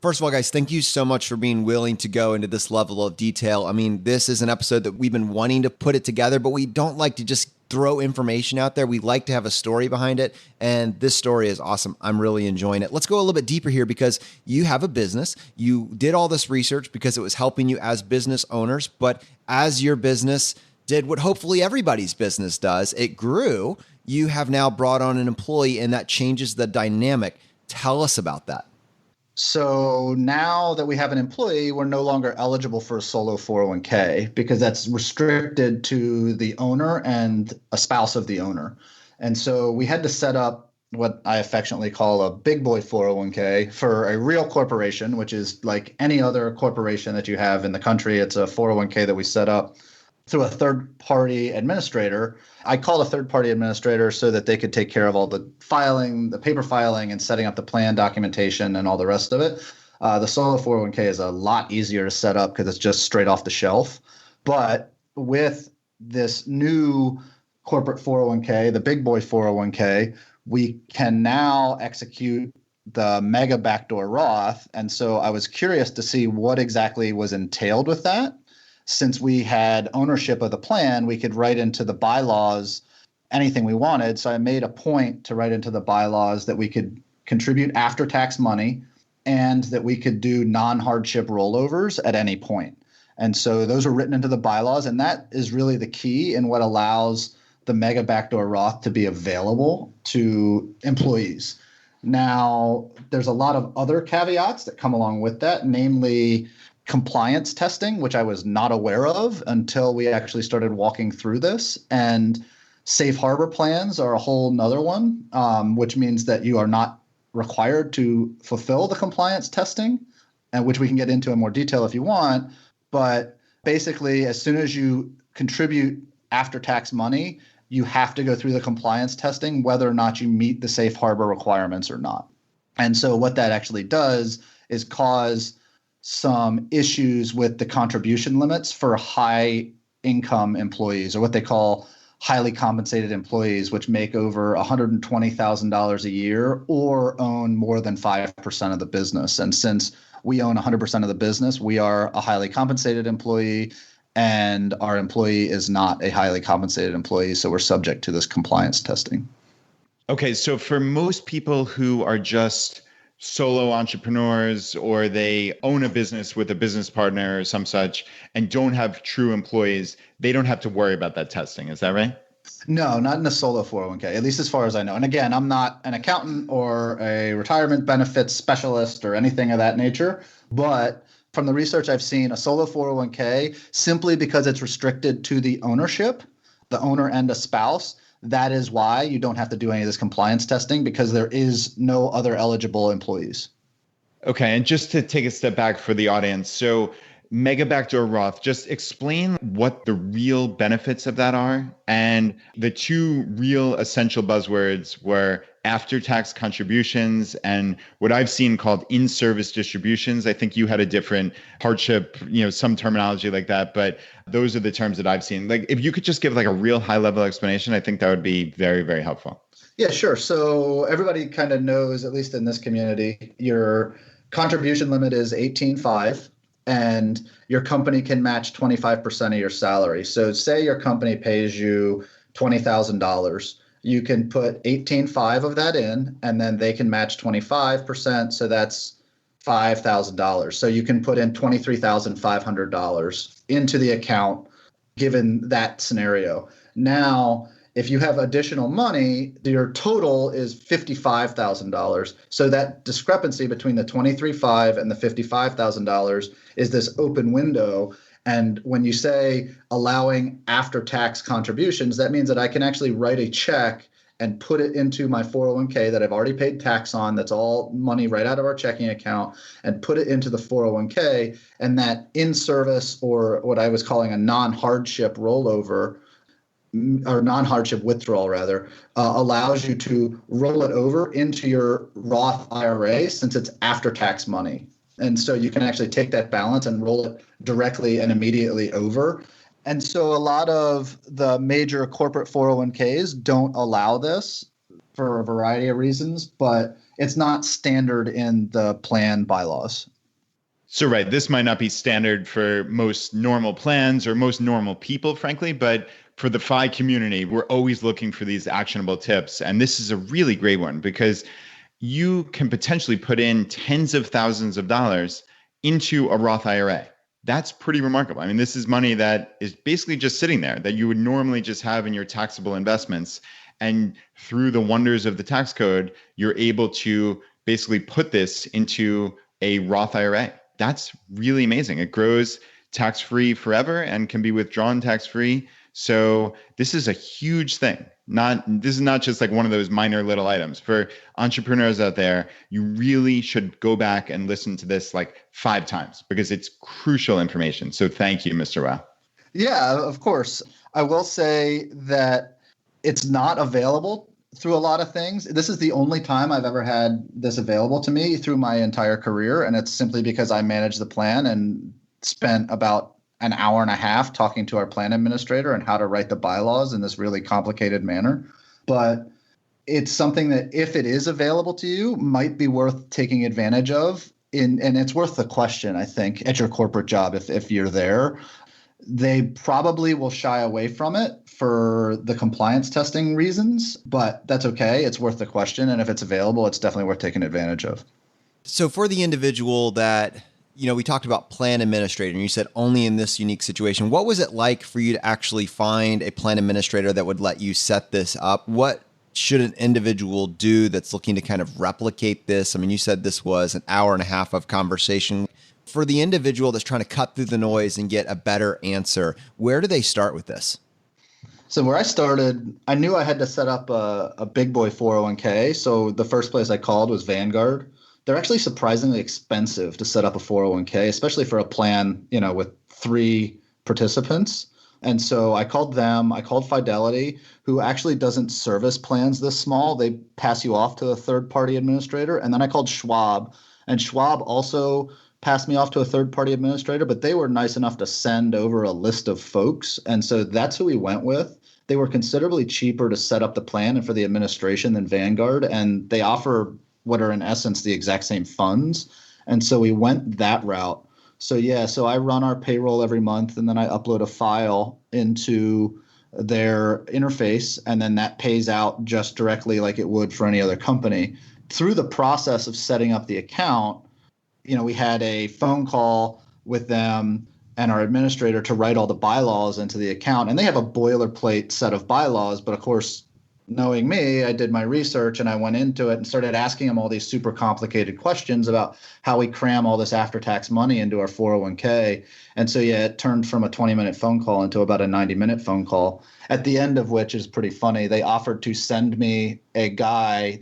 First of all, guys, thank you so much for being willing to go into this level of detail. This is an episode that we've been wanting to put it together, but we don't like to just throw information out there. We like to have a story behind it. And this story is awesome. I'm really enjoying it. Let's go a little bit deeper here because you have a business. You did all this research because it was helping you as business owners. But as your business did what hopefully everybody's business does, it grew. You have now brought on an employee and that changes the dynamic. Tell us about that. So now that we have an employee, we're no longer eligible for a solo 401k because that's restricted to the owner and a spouse of the owner. And so we had to set up what I affectionately call a big boy 401k for a real corporation, which is like any other corporation that you have in the country. It's a 401k that we set up through a third-party administrator. I called a third-party administrator so that they could take care of all the filing, the paper filing, and setting up the plan documentation and all the rest of it. The solo 401k is a lot easier to set up because it's just straight off the shelf. But with this new corporate 401k, the big boy 401k, we can now execute the Mega Backdoor Roth. And so I was curious to see what exactly was entailed with that. Since we had ownership of the plan, we could write into the bylaws anything we wanted. So I made a point to write into the bylaws that we could contribute after-tax money and that we could do non-hardship rollovers at any point. And so those were written into the bylaws, and that is really the key in what allows the Mega Backdoor Roth to be available to employees. Now, there's a lot of other caveats that come along with that, namely compliance testing, which I was not aware of until we actually started walking through this. And safe harbor plans are a whole nother one, which means that you are not required to fulfill the compliance testing, and which we can get into in more detail if you want. But basically, as soon as you contribute after-tax money, you have to go through the compliance testing, whether or not you meet the safe harbor requirements or not. And so what that actually does is cause some issues with the contribution limits for high income employees, or what they call highly compensated employees, which make over $120,000 a year or own more than 5% of the business. And since we own 100% of the business, we are a highly compensated employee, and our employee is not a highly compensated employee. So we're subject to this compliance testing. Okay, so for most people who are just solo entrepreneurs, or they own a business with a business partner or some such and don't have true employees, they don't have to worry about that testing. Is that right? No, not in a solo 401k, at least as far as I know. And again, I'm not an accountant or a retirement benefits specialist or anything of that nature. But from the research I've seen, a solo 401k, simply because it's restricted to the ownership, the owner and a spouse, that is why you don't have to do any of this compliance testing, because there is no other eligible employees. Okay, and just to take a step back for the audience, so Mega Backdoor Roth, just explain what the real benefits of that are. And the two real essential buzzwords were after-tax contributions and what I've seen called in-service distributions. I think you had a different hardship, some terminology like that, but those are the terms that I've seen. Like, if you could just give like a real high-level explanation, I think that would be very, very helpful. Yeah, sure. So everybody kind of knows, at least in this community, your contribution limit is 18.5. And your company can match 25% of your salary. So say your company pays you $20,000. You can put 18.5 of that in, and then they can match 25%. So that's $5,000. So you can put in $23,500 into the account given that scenario. Now, if you have additional money, your total is $55,000. So that discrepancy between the $23,500 and the $55,000 is this open window. And when you say allowing after-tax contributions, that means that I can actually write a check and put it into my 401k that I've already paid tax on. That's all money right out of our checking account, and put it into the 401k. And that in-service, or what I was calling a non-hardship rollover, or non-hardship withdrawal rather, allows you to roll it over into your Roth IRA since it's after-tax money. And so you can actually take that balance and roll it directly and immediately over. And so a lot of the major corporate 401ks don't allow this for a variety of reasons, but it's not standard in the plan bylaws. So, right, this might not be standard for most normal plans or most normal people, frankly, but for the FI community, we're always looking for these actionable tips. And this is a really great one because you can potentially put in tens of thousands of dollars into a Roth IRA. That's pretty remarkable. I mean, this is money that is basically just sitting there that you would normally just have in your taxable investments. And through the wonders of the tax code, you're able to basically put this into a Roth IRA. That's really amazing. It grows tax-free forever and can be withdrawn tax-free. So this is a huge thing. This is not just like one of those minor little items. For entrepreneurs out there, you really should go back and listen to this like 5 times because it's crucial information. So thank you, Mr. Wow. Yeah, of course. I will say that it's not available through a lot of things. This is the only time I've ever had this available to me through my entire career. And it's simply because I managed the plan and spent about an hour and a half talking to our plan administrator and how to write the bylaws in this really complicated manner. But it's something that, if it is available to you, might be worth taking advantage of. And it's worth the question, I think, at your corporate job if you're there. They probably will shy away from it for the compliance testing reasons, but that's okay. It's worth the question. And if it's available, it's definitely worth taking advantage of. So for the individual that, we talked about plan administrator, and you said only in this unique situation. What was it like for you to actually find a plan administrator that would let you set this up? What should an individual do that's looking to kind of replicate this? I mean, you said this was an hour and a half of conversation. For the individual that's trying to cut through the noise and get a better answer, where do they start with this? So where I started, I knew I had to set up a big boy 401k. So the first place I called was Vanguard. They're actually surprisingly expensive to set up a 401k, especially for a plan, with 3 participants. And so I called them. I called Fidelity, who actually doesn't service plans this small. They pass you off to a third-party administrator. And then I called Schwab, and Schwab also passed me off to a third-party administrator, but they were nice enough to send over a list of folks. And so that's who we went with. they were considerably cheaper to set up the plan and for the administration than Vanguard. And they offer what are in essence the exact same funds. And so we went that route. So so I run our payroll every month, and then I upload a file into their interface, and then that pays out just directly like it would for any other company. Through the process of setting up the account, we had a phone call with them and our administrator to write all the bylaws into the account. And they have a boilerplate set of bylaws, but of course, knowing me, I did my research and I went into it and started asking them all these super complicated questions about how we cram all this after-tax money into our 401k. And so, it turned from a 20-minute phone call into about a 90-minute phone call, at the end of which is pretty funny. They offered to send a guy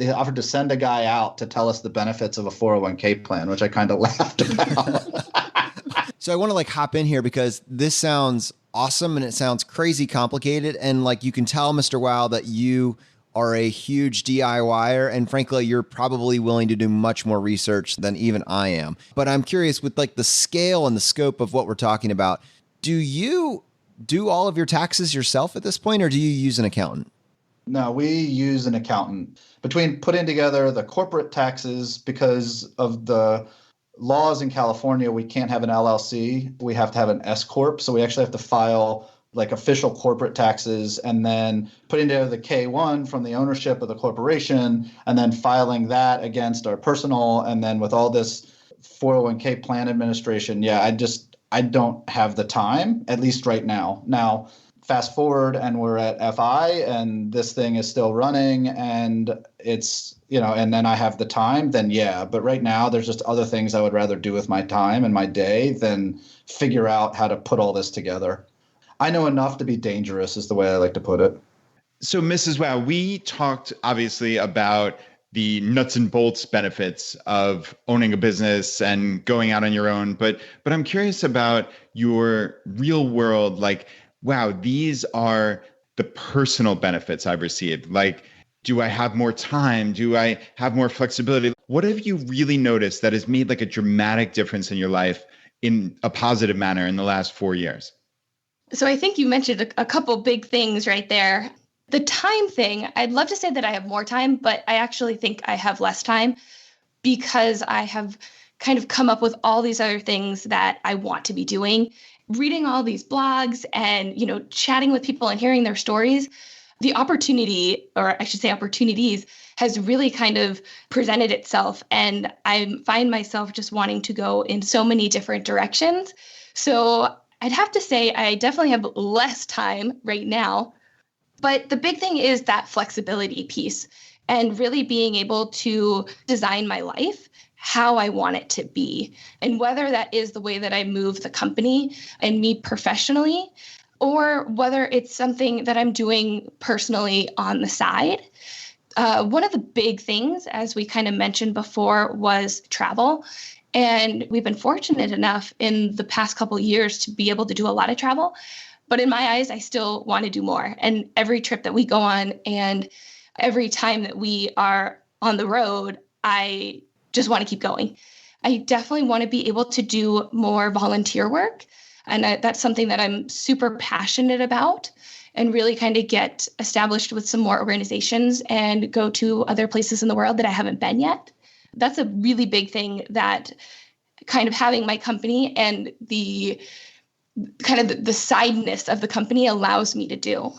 out to tell us the benefits of a 401k plan, which I kind of laughed about. So I want to hop in here because this sounds awesome and it sounds crazy complicated. And you can tell, Mr. Wow, that you are a huge DIYer. And frankly, you're probably willing to do much more research than even I am. But I'm curious with the scale and the scope of what we're talking about. Do you do all of your taxes yourself at this point, or do you use an accountant? No, we use an accountant. Between putting together the corporate taxes, because of the laws in California, we can't have an LLC. We have to have an S Corp. So we actually have to file official corporate taxes, and then putting together the K-1 from the ownership of the corporation, and then filing that against our personal. And then with all this 401k plan administration, I don't have the time, at least right now. Now, fast forward and we're at FI and this thing is still running and it's, and then I have the time, then but right now there's just other things I would rather do with my time and my day than figure out how to put all this together. I know enough to be dangerous is the way I like to put it. So Mrs. Wow, we talked obviously about the nuts and bolts benefits of owning a business and going out on your own, but I'm curious about your real world, wow, these are the personal benefits I've received. Do I have more time? Do I have more flexibility? What have you really noticed that has made a dramatic difference in your life in a positive manner in the last 4 years? So I think you mentioned a couple big things right there. The time thing, I'd love to say that I have more time, but I actually think I have less time because I have kind of come up with all these other things that I want to be doing. Reading all these blogs and, chatting with people and hearing their stories, the opportunity, or I should say opportunities, has really kind of presented itself. And I find myself just wanting to go in so many different directions. So I'd have to say I definitely have less time right now. But the big thing is that flexibility piece and really being able to design my life how I want it to be. And whether that is the way that I move the company and me professionally, or whether it's something that I'm doing personally on the side. One of the big things, as we kind of mentioned before, was travel. And we've been fortunate enough in the past couple of years to be able to do a lot of travel. But in my eyes, I still want to do more. And every trip that we go on and every time that we are on the road, I just want to keep going. I definitely want to be able to do more volunteer work. And that's something that I'm super passionate about and really kind of get established with some more organizations and go to other places in the world that I haven't been yet. That's a really big thing that kind of having my company and the kind of the sideness of the company allows me to do.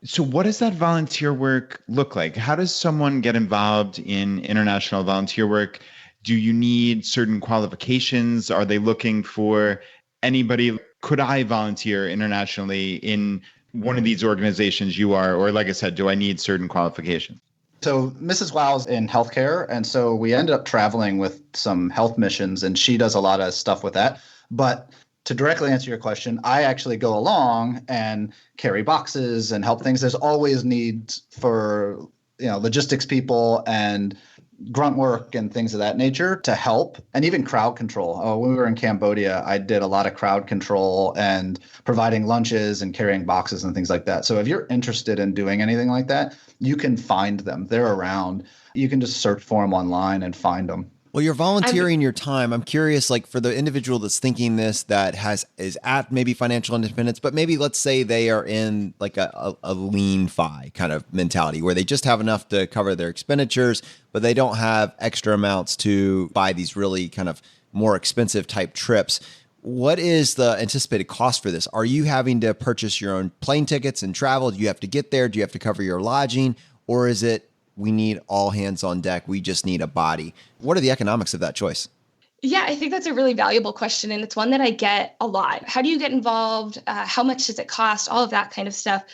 So what does that volunteer work look like? How does someone get involved in international volunteer work? Do you need certain qualifications? Are they looking for anybody? Could I volunteer internationally in one of these organizations you are? Or like I said, do I need certain qualifications? So Mrs. Wow's in healthcare. And so we ended up traveling with some health missions, and she does a lot of stuff with that. But to directly answer your question, I actually go along and carry boxes and help things. There's always needs for, logistics people and grunt work and things of that nature to help, and even crowd control. When we were in Cambodia, I did a lot of crowd control and providing lunches and carrying boxes and things like that. So if you're interested in doing anything like that, you can find them. They're around. You can just search for them online and find them. Well, you're volunteering your time. I'm curious, like for the individual that's thinking this, that is at maybe financial independence, but maybe let's say they are in like a lean fi kind of mentality where they just have enough to cover their expenditures, but they don't have extra amounts to buy these really kind of more expensive type trips. What is the anticipated cost for this? Are you having to purchase your own plane tickets and travel? Do you have to get there? Do you have to cover your lodging? Or is it, we need all hands on deck, we just need a body? What are the economics of that choice? Yeah, I think that's a really valuable question. And it's one that I get a lot. How do you get involved? How much does it cost? All of that kind of stuff.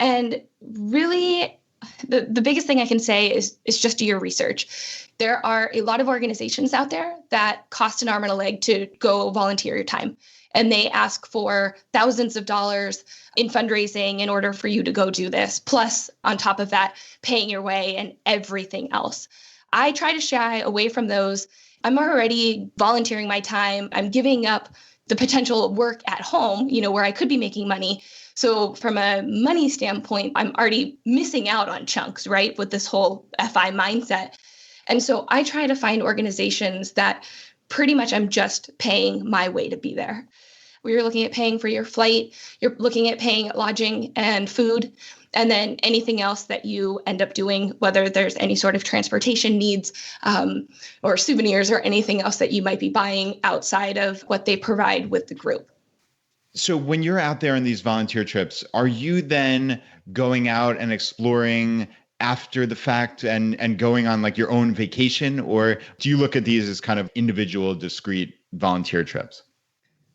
And really, the biggest thing I can say is just do your research. There are a lot of organizations out there that cost an arm and a leg to go volunteer your time. And they ask for thousands of dollars in fundraising in order for you to go do this. Plus, on top of that, paying your way and everything else. I try to shy away from those. I'm already volunteering my time. I'm giving up the potential work at home, where I could be making money. So from a money standpoint, I'm already missing out on chunks, right, with this whole FI mindset. And so I try to find organizations that pretty much I'm just paying my way to be there. You're looking at paying for your flight, you're looking at paying lodging and food, and then anything else that you end up doing, whether there's any sort of transportation needs or souvenirs or anything else that you might be buying outside of what they provide with the group. So when you're out there on these volunteer trips, are you then going out and exploring after the fact and going on like your own vacation? Or do you look at these as kind of individual, discrete volunteer trips?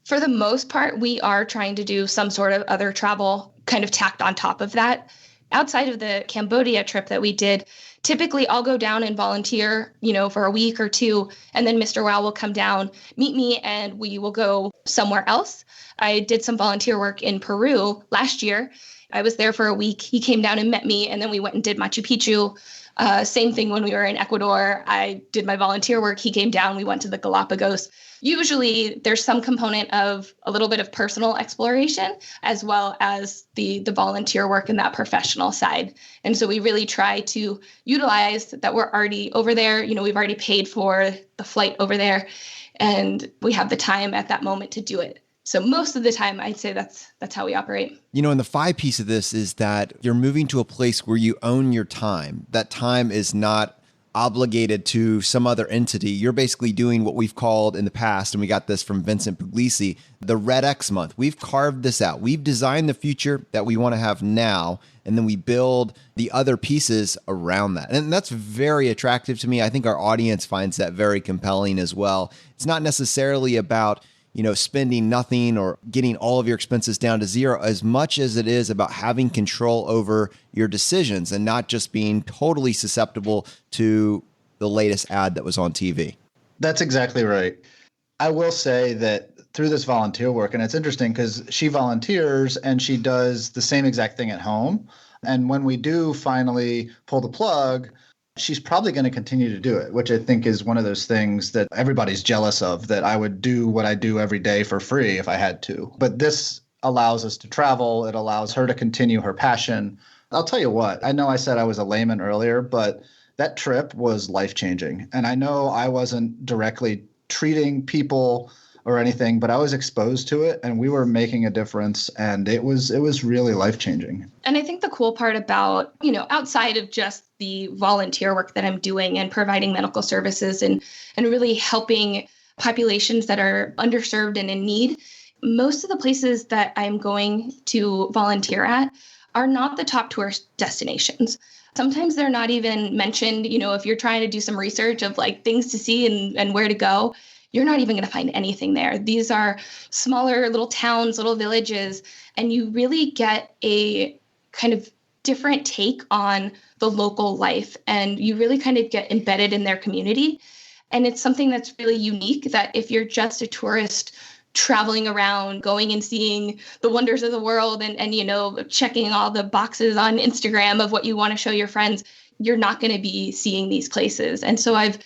For the most part, we are trying to do some sort of other travel kind of tacked on top of that. Outside of the Cambodia trip that we did, typically I'll go down and volunteer, for a week or two, and then Mr. Wow will come down, meet me, and we will go somewhere else. I did some volunteer work in Peru last year. I was there for a week. He came down and met me, and then we went and did Machu Picchu. Same thing when we were in Ecuador. I did my volunteer work. He came down. We went to the Galapagos. Usually there's some component of a little bit of personal exploration as well as the volunteer work and that professional side. And so we really try to utilize that we're already over there. We've already paid for the flight over there, and we have the time at that moment to do it. So most of the time, I'd say that's how we operate. And the 5 piece of this is that you're moving to a place where you own your time. That time is not obligated to some other entity. You're basically doing what we've called in the past, and we got this from Vincent Puglisi, the Red X month. We've carved this out. We've designed the future that we want to have now, and then we build the other pieces around that. And that's very attractive to me. I think our audience finds that very compelling as well. It's not necessarily about spending nothing or getting all of your expenses down to zero, as much as it is about having control over your decisions and not just being totally susceptible to the latest ad that was on TV. That's exactly right. I will say that through this volunteer work, and it's interesting because she volunteers and she does the same exact thing at home. And when we do finally pull the plug, she's probably going to continue to do it, which I think is one of those things that everybody's jealous of, that I would do what I do every day for free if I had to. But this allows us to travel. It allows her to continue her passion. I'll tell you what, I know I said I was a layman earlier, but that trip was life-changing. And I know I wasn't directly treating people or anything, but I was exposed to it and we were making a difference, and it was really life-changing. And I think the cool part about, outside of just the volunteer work that I'm doing and providing medical services and really helping populations that are underserved and in need, most of the places that I'm going to volunteer at are not the top tourist destinations. Sometimes they're not even mentioned, if you're trying to do some research of like things to see and where to go, you're not even going to find anything there. These are smaller little towns, little villages, and you really get a kind of different take on the local life, and you really kind of get embedded in their community. And it's something that's really unique, that if you're just a tourist traveling around, going and seeing the wonders of the world and checking all the boxes on Instagram of what you want to show your friends, you're not going to be seeing these places. And so I've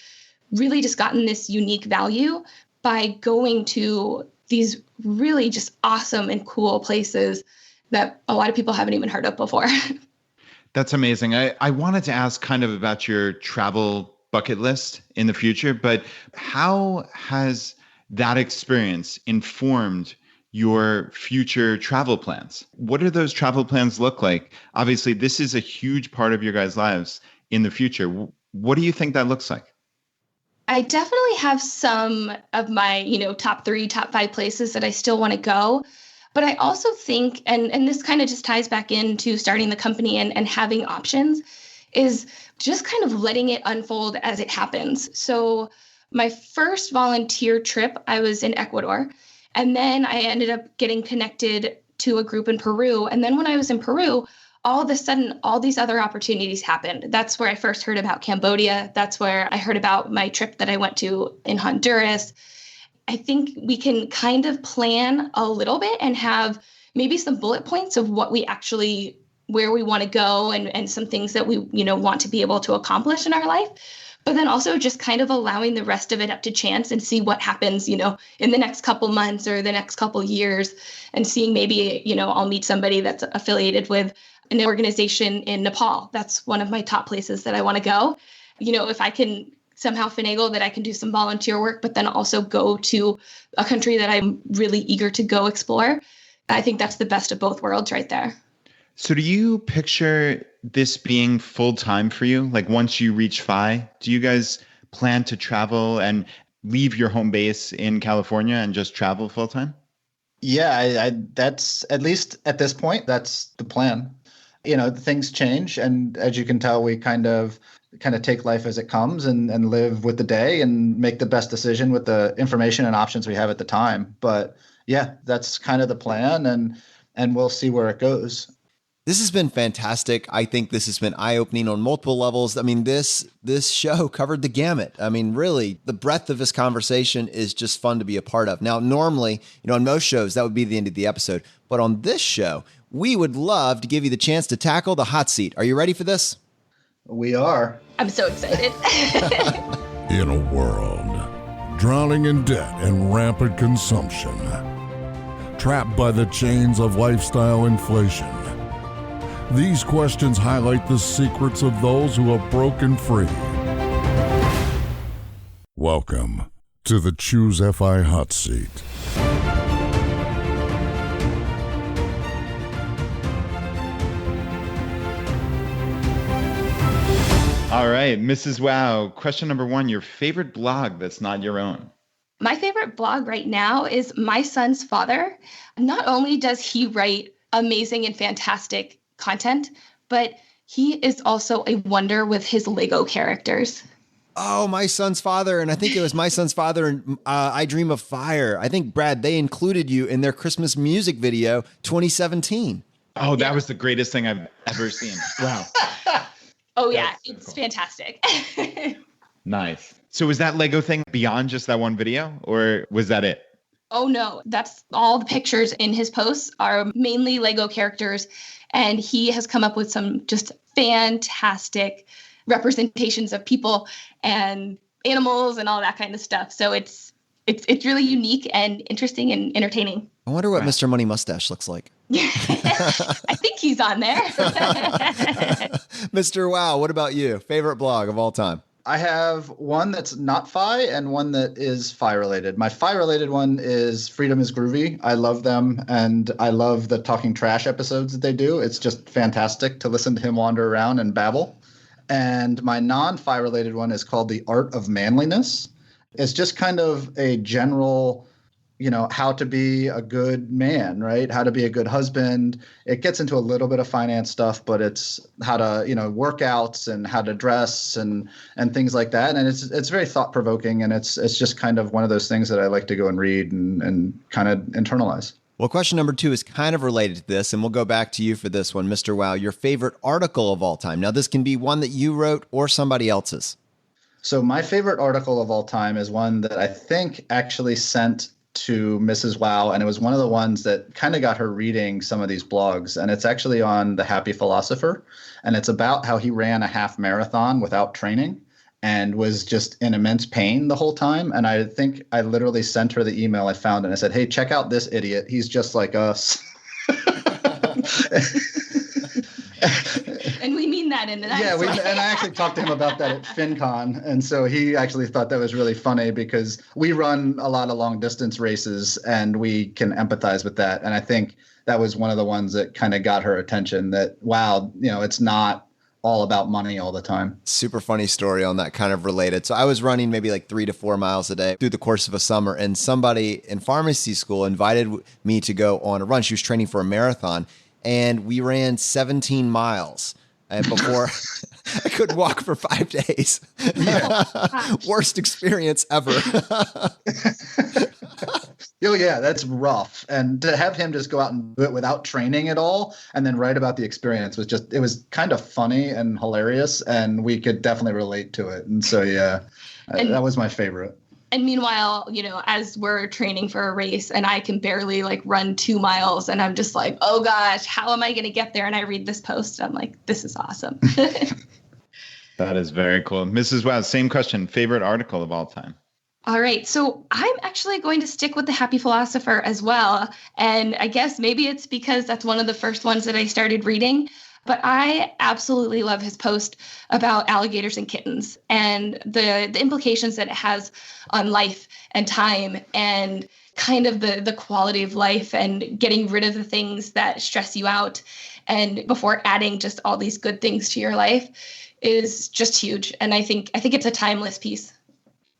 really just gotten this unique value by going to these really just awesome and cool places that a lot of people haven't even heard of before. That's amazing. I wanted to ask kind of about your travel bucket list in the future, but how has that experience informed your future travel plans? What do those travel plans look like? Obviously, this is a huge part of your guys' lives in the future. What do you think that looks like? I definitely have some of my, top 3, top 5 places that I still want to go. But I also think, and this kind of just ties back into starting the company and having options, is just kind of letting it unfold as it happens. So my first volunteer trip, I was in Ecuador. And then I ended up getting connected to a group in Peru. And then when I was in Peru, all of a sudden, all these other opportunities happened. That's where I first heard about Cambodia. That's where I heard about my trip that I went to in Honduras. I think we can kind of plan a little bit and have maybe some bullet points of what we actually, where we want to go and some things that we, want to be able to accomplish in our life. But then also just kind of allowing the rest of it up to chance and see what happens, in the next couple months or the next couple years, and seeing maybe, I'll meet somebody that's affiliated with an organization in Nepal. That's one of my top places that I want to go. If I can somehow finagle that I can do some volunteer work, but then also go to a country that I'm really eager to go explore, I think that's the best of both worlds right there. So do you picture this being full-time for you? Like once you reach FI, do you guys plan to travel and leave your home base in California and just travel full-time? Yeah, that's, at least at this point, that's the plan. Things change. And as you can tell, we kind of take life as it comes and live with the day and make the best decision with the information and options we have at the time. But yeah, that's kind of the plan, and we'll see where it goes. This has been fantastic. I think this has been eye-opening on multiple levels. I mean, this show covered the gamut. I mean, really, the breadth of this conversation is just fun to be a part of. Now, normally, on most shows, that would be the end of the episode. But on this show, we would love to give you the chance to tackle the hot seat. Are you ready for this? We are. I'm so excited. In a world drowning in debt and rampant consumption, trapped by the chains of lifestyle inflation, these questions highlight the secrets of those who have broken free. Welcome to the Choose FI Hot Seat. All right, Mrs. Wow, question number 1, your favorite blog that's not your own? My favorite blog right now is my son's father. Not only does he write amazing and fantastic content, but he is also a wonder with his Lego characters. Oh, My Son's Father. And I think it was My Son's Father and I Dream of Fire. I think, Brad, they included you in their Christmas music video 2017. Oh, that was the greatest thing I've ever seen. Wow. Oh, yeah. It's fantastic. Nice. So was that Lego thing beyond just that one video, or was that it? Oh, no. That's all the pictures in his posts are mainly Lego characters. And he has come up with some just fantastic representations of people and animals and all that kind of stuff. So it's really unique and interesting and entertaining. I wonder what Mr. Money Mustache looks like. I think he's on there. Mr. Wow, what about you? Favorite blog of all time? I have one that's not FI and one that is FI related. My FI related one is Freedom is Groovy. I love them, and I love the Talking Trash episodes that they do. It's just fantastic to listen to him wander around and babble. And my non-FI related one is called The Art of Manliness. It's just kind of a general, how to be a good man, right? How to be a good husband. It gets into a little bit of finance stuff, but it's how to, workouts and how to dress and things like that. And it's very thought provoking, and it's just kind of one of those things that I like to go and read and kind of internalize. Well, question number 2 is kind of related to this, and we'll go back to you for this one, Mr. Wow. Your favorite article of all time. Now, this can be one that you wrote or somebody else's. So my favorite article of all time is one that I think actually sent to Mrs. Wow, and it was one of the ones that kind of got her reading some of these blogs, and it's actually on The Happy Philosopher, and it's about how he ran a half marathon without training and was just in immense pain the whole time. And I think I literally sent her the email I found, and I said, hey, check out this idiot. He's just like us. And we mean mean that in a nice yeah, way. and I actually talked to him about that at FinCon. And so he actually thought that was really funny because we run a lot of long distance races and we can empathize with that. And I think that was one of the ones that kind of got her attention that, wow, it's not all about money all the time. Super funny story on that, kind of related. So I was running maybe like 3 to 4 miles a day through the course of a summer, and somebody in pharmacy school invited me to go on a run. She was training for a marathon, and we ran 17 miles. And before I couldn't walk for 5 days. Yeah. Worst experience ever. Oh, yeah, that's rough. And to have him just go out and do it without training at all and then write about the experience it was kind of funny and hilarious, and we could definitely relate to it. And so, yeah, that was my favorite. And meanwhile, as we're training for a race and I can barely run 2 miles and I'm just like, oh gosh, how am I going to get there? And I read this post. I'm like, this is awesome. That is very cool. Mrs. Wow, same question. Favorite article of all time? All right. So I'm actually going to stick with the Happy Philosopher as well. And I guess maybe it's because that's one of the first ones that I started reading. But I absolutely love his post about alligators and kittens and the implications that it has on life and time and kind of the quality of life and getting rid of the things that stress you out. And before adding just all these good things to your life is just huge. And I think it's a timeless piece.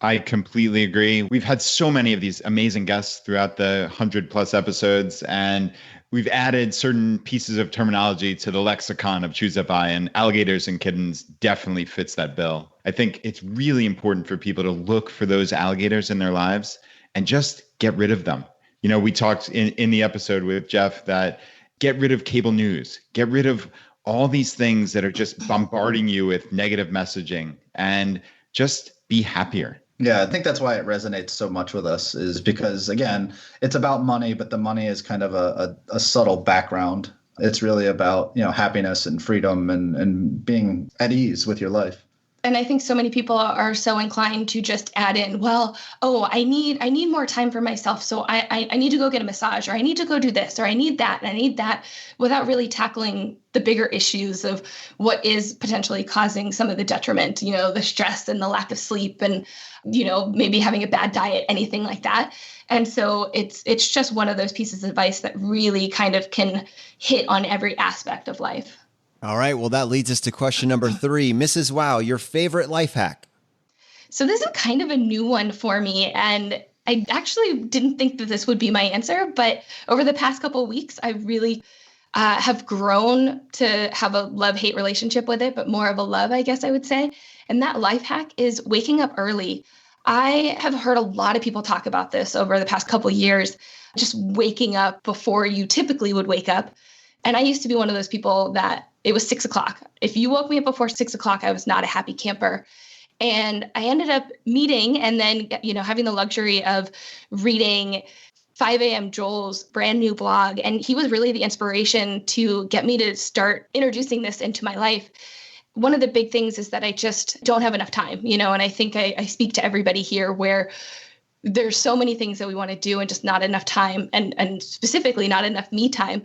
I completely agree. We've had so many of these amazing guests throughout the 100+ episodes, and we've added certain pieces of terminology to the lexicon of Choose FI, and alligators and kittens definitely fits that bill. I think it's really important for people to look for those alligators in their lives and just get rid of them. We talked in the episode with Jeff that get rid of cable news, get rid of all these things that are just bombarding you with negative messaging, and just be happier. Yeah, I think that's why it resonates so much with us, is because, again, it's about money, but the money is kind of a subtle background. It's really about, happiness and freedom and being at ease with your life. And I think so many people are so inclined to just add in, I need more time for myself. So I need to go get a massage, or I need to go do this, or I need that, and I need that, without really tackling the bigger issues of what is potentially causing some of the detriment, the stress and the lack of sleep and, maybe having a bad diet, anything like that. And so it's just one of those pieces of advice that really kind of can hit on every aspect of life. All right. Well, that leads us to question number 3. Mrs. Wow, your favorite life hack? So this is kind of a new one for me. And I actually didn't think that this would be my answer. But over the past couple of weeks, I really have grown to have a love-hate relationship with it, but more of a love, I guess I would say. And that life hack is waking up early. I have heard a lot of people talk about this over the past couple of years, just waking up before you typically would wake up. And I used to be one of those people that it was 6 o'clock. If you woke me up before 6 o'clock, I was not a happy camper. And I ended up meeting and then, having the luxury of reading 5 a.m. Joel's brand new blog. And he was really the inspiration to get me to start introducing this into my life. One of the big things is that I just don't have enough time, and I think I speak to everybody here where there's so many things that we want to do and just not enough time and specifically not enough me time.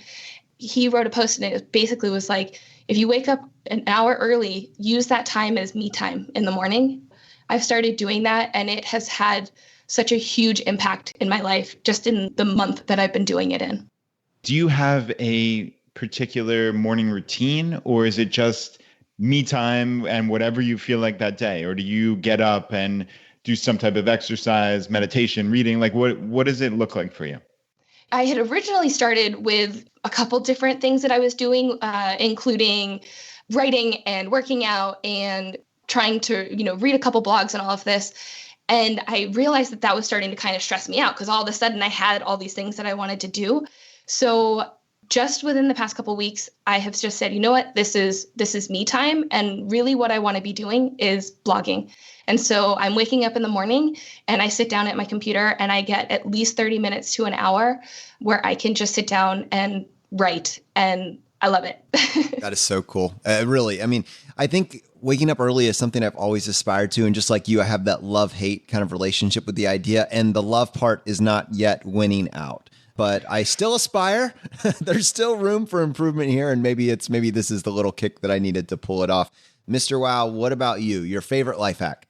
He wrote a post and it basically was like, if you wake up an hour early, use that time as me time in the morning. I've started doing that and it has had such a huge impact in my life just in the month that I've been doing it in. Do you have a particular morning routine, or is it just me time and whatever you feel like that day? Or do you get up and do some type of exercise, meditation, reading? Like what does it look like for you? I had originally started with a couple different things that I was doing, including writing and working out and trying to, read a couple blogs and all of this. And I realized that was starting to kind of stress me out because all of a sudden I had all these things that I wanted to do. So just within the past couple of weeks, I have just said, you know what, this is me time. And really what I want to be doing is blogging. And so I'm waking up in the morning and I sit down at my computer and I get at least 30 minutes to an hour where I can just sit down and write. And I love it. That is so cool. Really. I mean, I think waking up early is something I've always aspired to. And just like you, I have that love-hate kind of relationship with the idea. And the love part is not yet winning out. but I still aspire. There's still room for improvement here, and maybe this is the little kick that I needed to pull it off. Mr. Wow, what about you? Your favorite life hack?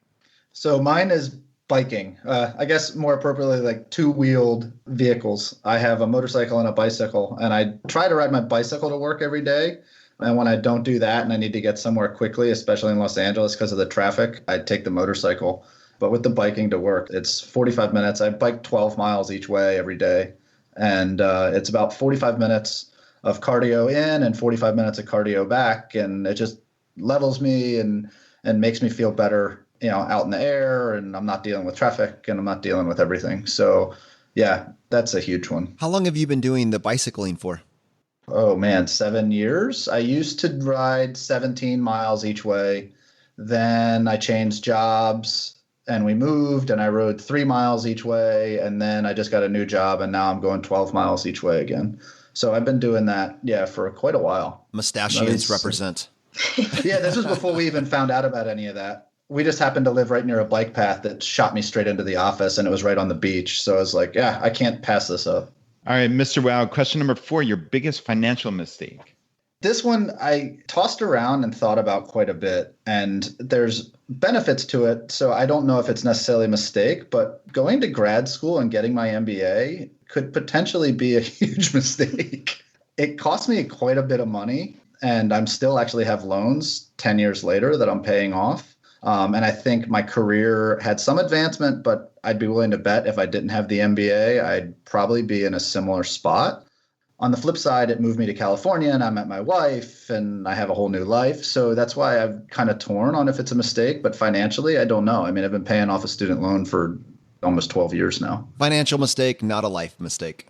So mine is biking. I guess more appropriately, like two-wheeled vehicles. I have a motorcycle and a bicycle, and I try to ride my bicycle to work every day. And when I don't do that and I need to get somewhere quickly, especially in Los Angeles because of the traffic, I take the motorcycle. But with the biking to work, it's 45 minutes. I bike 12 miles each way every day. And it's about 45 minutes of cardio in and 45 minutes of cardio back. And it just levels me and makes me feel better, out in the air. And I'm not dealing with traffic and I'm not dealing with everything. So, yeah, that's a huge one. How long have you been doing the bicycling for? Oh, man, 7 years. I used to ride 17 miles each way. Then I changed jobs and we moved and I rode 3 miles each way. And then I just got a new job and now I'm going 12 miles each way again. So I've been doing that, for quite a while. Mustachians represent. Yeah, this was before we even found out about any of that. We just happened to live right near a bike path that shot me straight into the office and it was right on the beach. So I was like, yeah, I can't pass this up. All right, Mr. Wow, question number 4, your biggest financial mistake. This one I tossed around and thought about quite a bit, and there's benefits to it. So I don't know if it's necessarily a mistake, but going to grad school and getting my MBA could potentially be a huge mistake. It cost me quite a bit of money, and I'm still actually have loans 10 years later that I'm paying off. And I think my career had some advancement, but I'd be willing to bet if I didn't have the MBA, I'd probably be in a similar spot. On the flip side, it moved me to California and I met my wife and I have a whole new life. So that's why I'm kind of torn on if it's a mistake. But financially, I don't know. I mean, I've been paying off a student loan for almost 12 years now. Financial mistake, not a life mistake.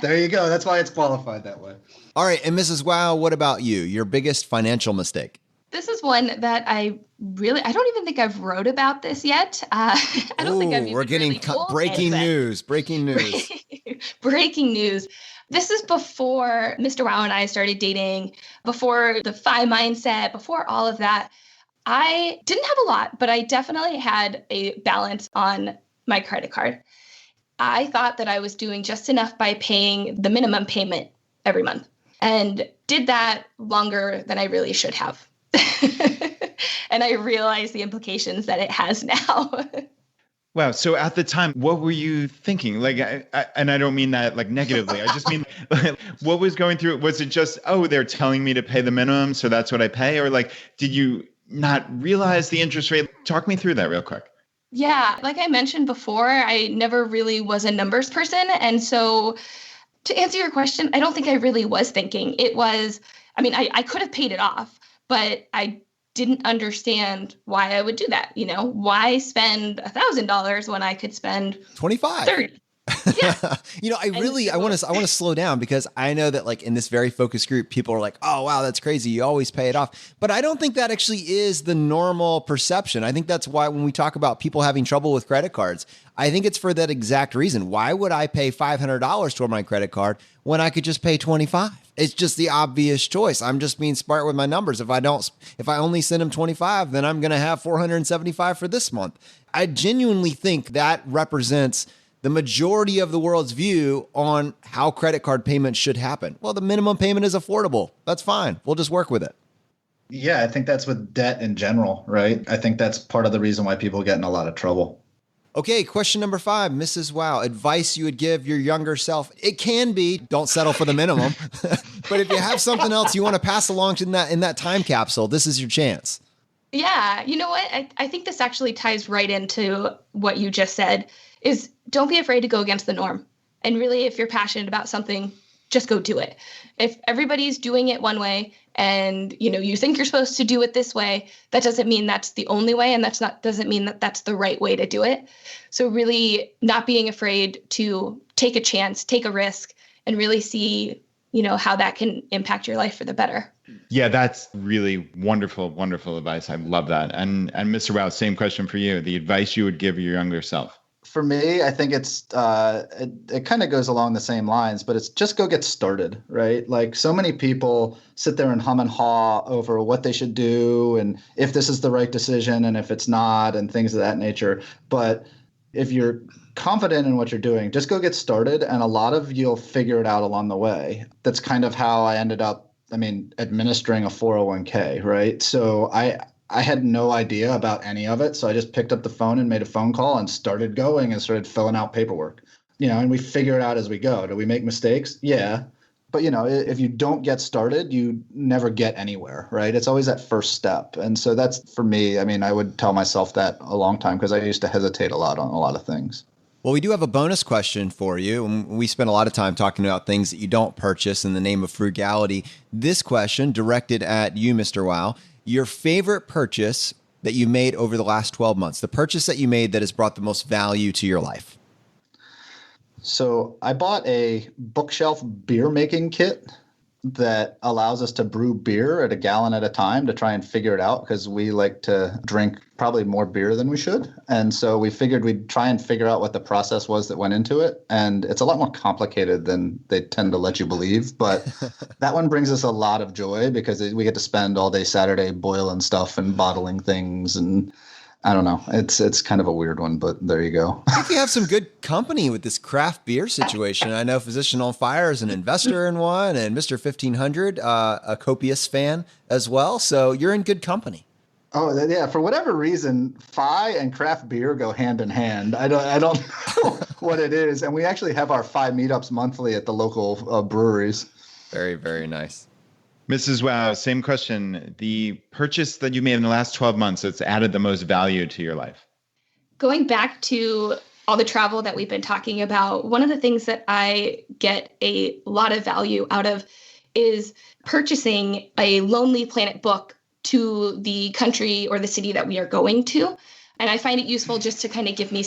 There you go. That's why it's qualified that way. All right. And Mrs. Wow, what about you? Your biggest financial mistake? This is one that I don't even think I've wrote about this yet. I don't think I've even we're getting really breaking news. Breaking news. Breaking news. This is before Mr. Wow and I started dating, before the FI mindset, before all of that. I didn't have a lot, but I definitely had a balance on my credit card. I thought that I was doing just enough by paying the minimum payment every month and did that longer than I really should have. And I realize the implications that it has now. Wow. So at the time, what were you thinking? Like, and I don't mean that like negatively. I just mean, what was going through it? Was it just, they're telling me to pay the minimum, so that's what I pay? Or like, did you not realize the interest rate? Talk me through that real quick. Yeah. Like I mentioned before, I never really was a numbers person. And so to answer your question, I don't think I really was thinking. It was, I could have paid it off, but I didn't understand why I would do that. Why spend $1,000 when I could spend 25, 30? Yeah. I want to slow down because I know that like in this very focused group, people are like, oh, wow, that's crazy. You always pay it off. But I don't think that actually is the normal perception. I think that's why when we talk about people having trouble with credit cards, I think it's for that exact reason. Why would I pay $500 toward my credit card when I could just pay $25? It's just the obvious choice. I'm just being smart with my numbers. If I only send them $25, then I'm going to have $475 for this month. I genuinely think that represents the majority of the world's view on how credit card payments should happen. Well, the minimum payment is affordable. That's fine. We'll just work with it. Yeah, I think that's with debt in general, right? I think that's part of the reason why people get in a lot of trouble. Okay, question number 5, Mrs. Wow, advice you would give your younger self. It can be, don't settle for the minimum. But if you have something else you want to pass along to in that time capsule, this is your chance. Yeah, you know what? I think this actually ties right into what you just said, is don't be afraid to go against the norm. And really, if you're passionate about something, just go do it. If everybody's doing it one way and you think you're supposed to do it this way, that doesn't mean that's the only way, and doesn't mean that that's the right way to do it. So really not being afraid to take a chance, take a risk, and really see how that can impact your life for the better. Yeah, that's really wonderful, wonderful advice. I love that. And Mr. Wow, same question for you. The advice you would give your younger self. For me, I think it's it kind of goes along the same lines, but it's just go get started, right? Like so many people sit there and hum and haw over what they should do and if this is the right decision and if it's not and things of that nature. But If you're confident in what you're doing, just go get started. And a lot of you'll figure it out along the way. That's kind of how I ended up, administering a 401k, right? So I had no idea about any of it. So I just picked up the phone and made a phone call and started going and started filling out paperwork, and we figure it out as we go. Do we make mistakes? Yeah. But, if you don't get started, you never get anywhere, right? It's always that first step. And so that's, for me, I would tell myself that a long time because I used to hesitate a lot on a lot of things. Well, we do have a bonus question for you. We spent a lot of time talking about things that you don't purchase in the name of frugality. This question directed at you, Mr. Wow. Your favorite purchase that you made over the last 12 months, the purchase that you made that has brought the most value to your life. So I bought a bookshelf beer making kit that allows us to brew beer at a gallon at a time to try and figure it out because we like to drink probably more beer than we should. And so we figured we'd try and figure out what the process was that went into it. And it's a lot more complicated than they tend to let you believe. But that one brings us a lot of joy because we get to spend all day Saturday boiling stuff and bottling things. And I don't know. It's kind of a weird one, but there you go. I think you have some good company with this craft beer situation. I know Physician on Fire is an investor in one, and Mr. 1500, a copious fan as well. So you're in good company. Oh, yeah. For whatever reason, FI and craft beer go hand in hand. I don't know what it is. And we actually have our FI meetups monthly at the local breweries. Very, very nice. Mrs. Wow, same question. The purchase that you made in the last 12 months that's added the most value to your life. Going back to all the travel that we've been talking about, one of the things that I get a lot of value out of is purchasing a Lonely Planet book to the country or the city that we are going to. And I find it useful just to kind of give me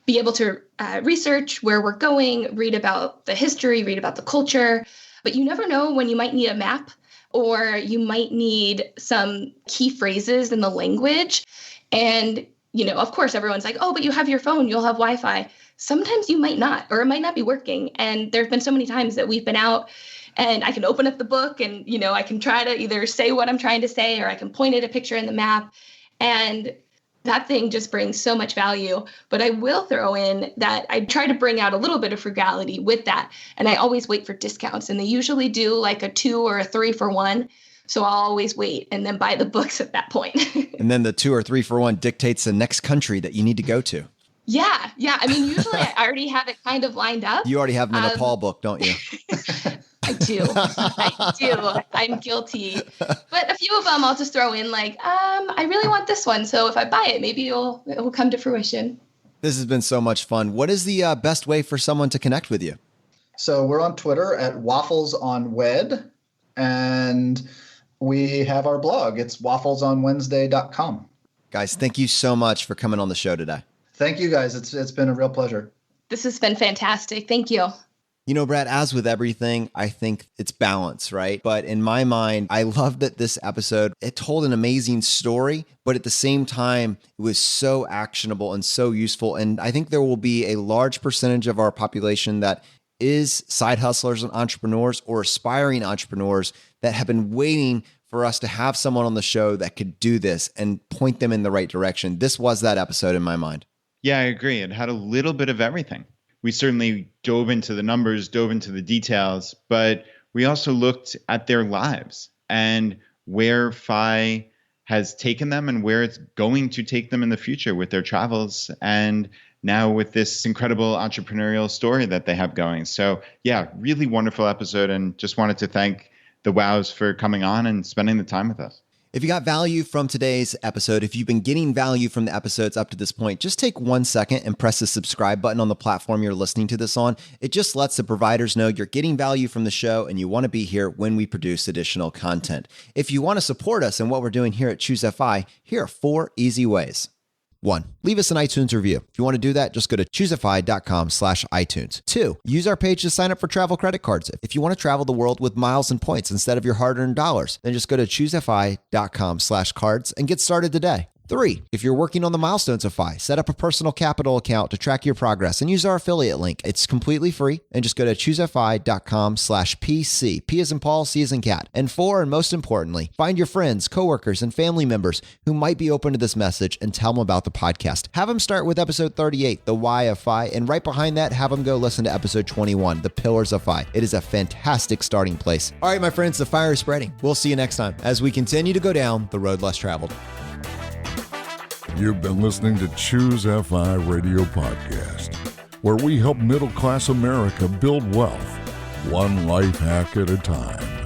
be able to research where we're going, read about the history, read about the culture. But you never know when you might need a map, or you might need some key phrases in the language. And, of course, everyone's like, oh, but you have your phone, you'll have Wi-Fi. Sometimes you might not, or it might not be working. And there've been so many times that we've been out and I can open up the book and, I can try to either say what I'm trying to say, or I can point at a picture in the map. And that thing just brings so much value. But I will throw in that I try to bring out a little bit of frugality with that. And I always wait for discounts. And they usually do like a 2 or a 3 for 1. So I'll always wait and then buy the books at that point. And then the 2 or 3 for 1 dictates the next country that you need to go to. Yeah. Usually I already have it kind of lined up. You already have the Nepal book, don't you? I do. I'm guilty. But a few of them I'll just throw in like, I really want this one. So if I buy it, maybe it will come to fruition. This has been so much fun. What is the best way for someone to connect with you? So we're on Twitter at Waffles on Wed, and we have our blog. It's wafflesonwednesday.com. Guys, thank you so much for coming on the show today. Thank you, guys. It's been a real pleasure. This has been fantastic. Thank you. Brad, as with everything, I think it's balance, right? But in my mind, I love that this episode, it told an amazing story, but at the same time, it was so actionable and so useful. And I think there will be a large percentage of our population that is side hustlers and entrepreneurs or aspiring entrepreneurs that have been waiting for us to have someone on the show that could do this and point them in the right direction. This was that episode in my mind. Yeah, I agree. It had a little bit of everything. We certainly dove into the numbers, dove into the details, but we also looked at their lives and where FI has taken them and where it's going to take them in the future with their travels, and now with this incredible entrepreneurial story that they have going. So yeah, really wonderful episode, and just wanted to thank the Wows for coming on and spending the time with us. If you got value from today's episode, if you've been getting value from the episodes up to this point, just take 1 second and press the subscribe button on the platform you're listening to this on. It just lets the providers know you're getting value from the show and you want to be here when we produce additional content. If you want to support us in what we're doing here at Choose FI, here are 4 easy ways. 1, leave us an iTunes review. If you want to do that, just go to choosefi.com/iTunes. 2, use our page to sign up for travel credit cards. If you want to travel the world with miles and points instead of your hard-earned dollars, then just go to choosefi.com/cards and get started today. 3, if you're working on the milestones of FI, set up a personal capital account to track your progress and use our affiliate link. It's completely free, and just go to choosefi.com/PC. P as in Paul, C as in cat. And 4, and most importantly, find your friends, coworkers, and family members who might be open to this message and tell them about the podcast. Have them start with episode 38, The Why of FI, and right behind that, have them go listen to episode 21, The Pillars of FI. It is a fantastic starting place. All right, my friends, the fire is spreading. We'll see you next time as we continue to go down the road less traveled. You've been listening to Choose FI Radio Podcast, where we help middle-class America build wealth, one life hack at a time.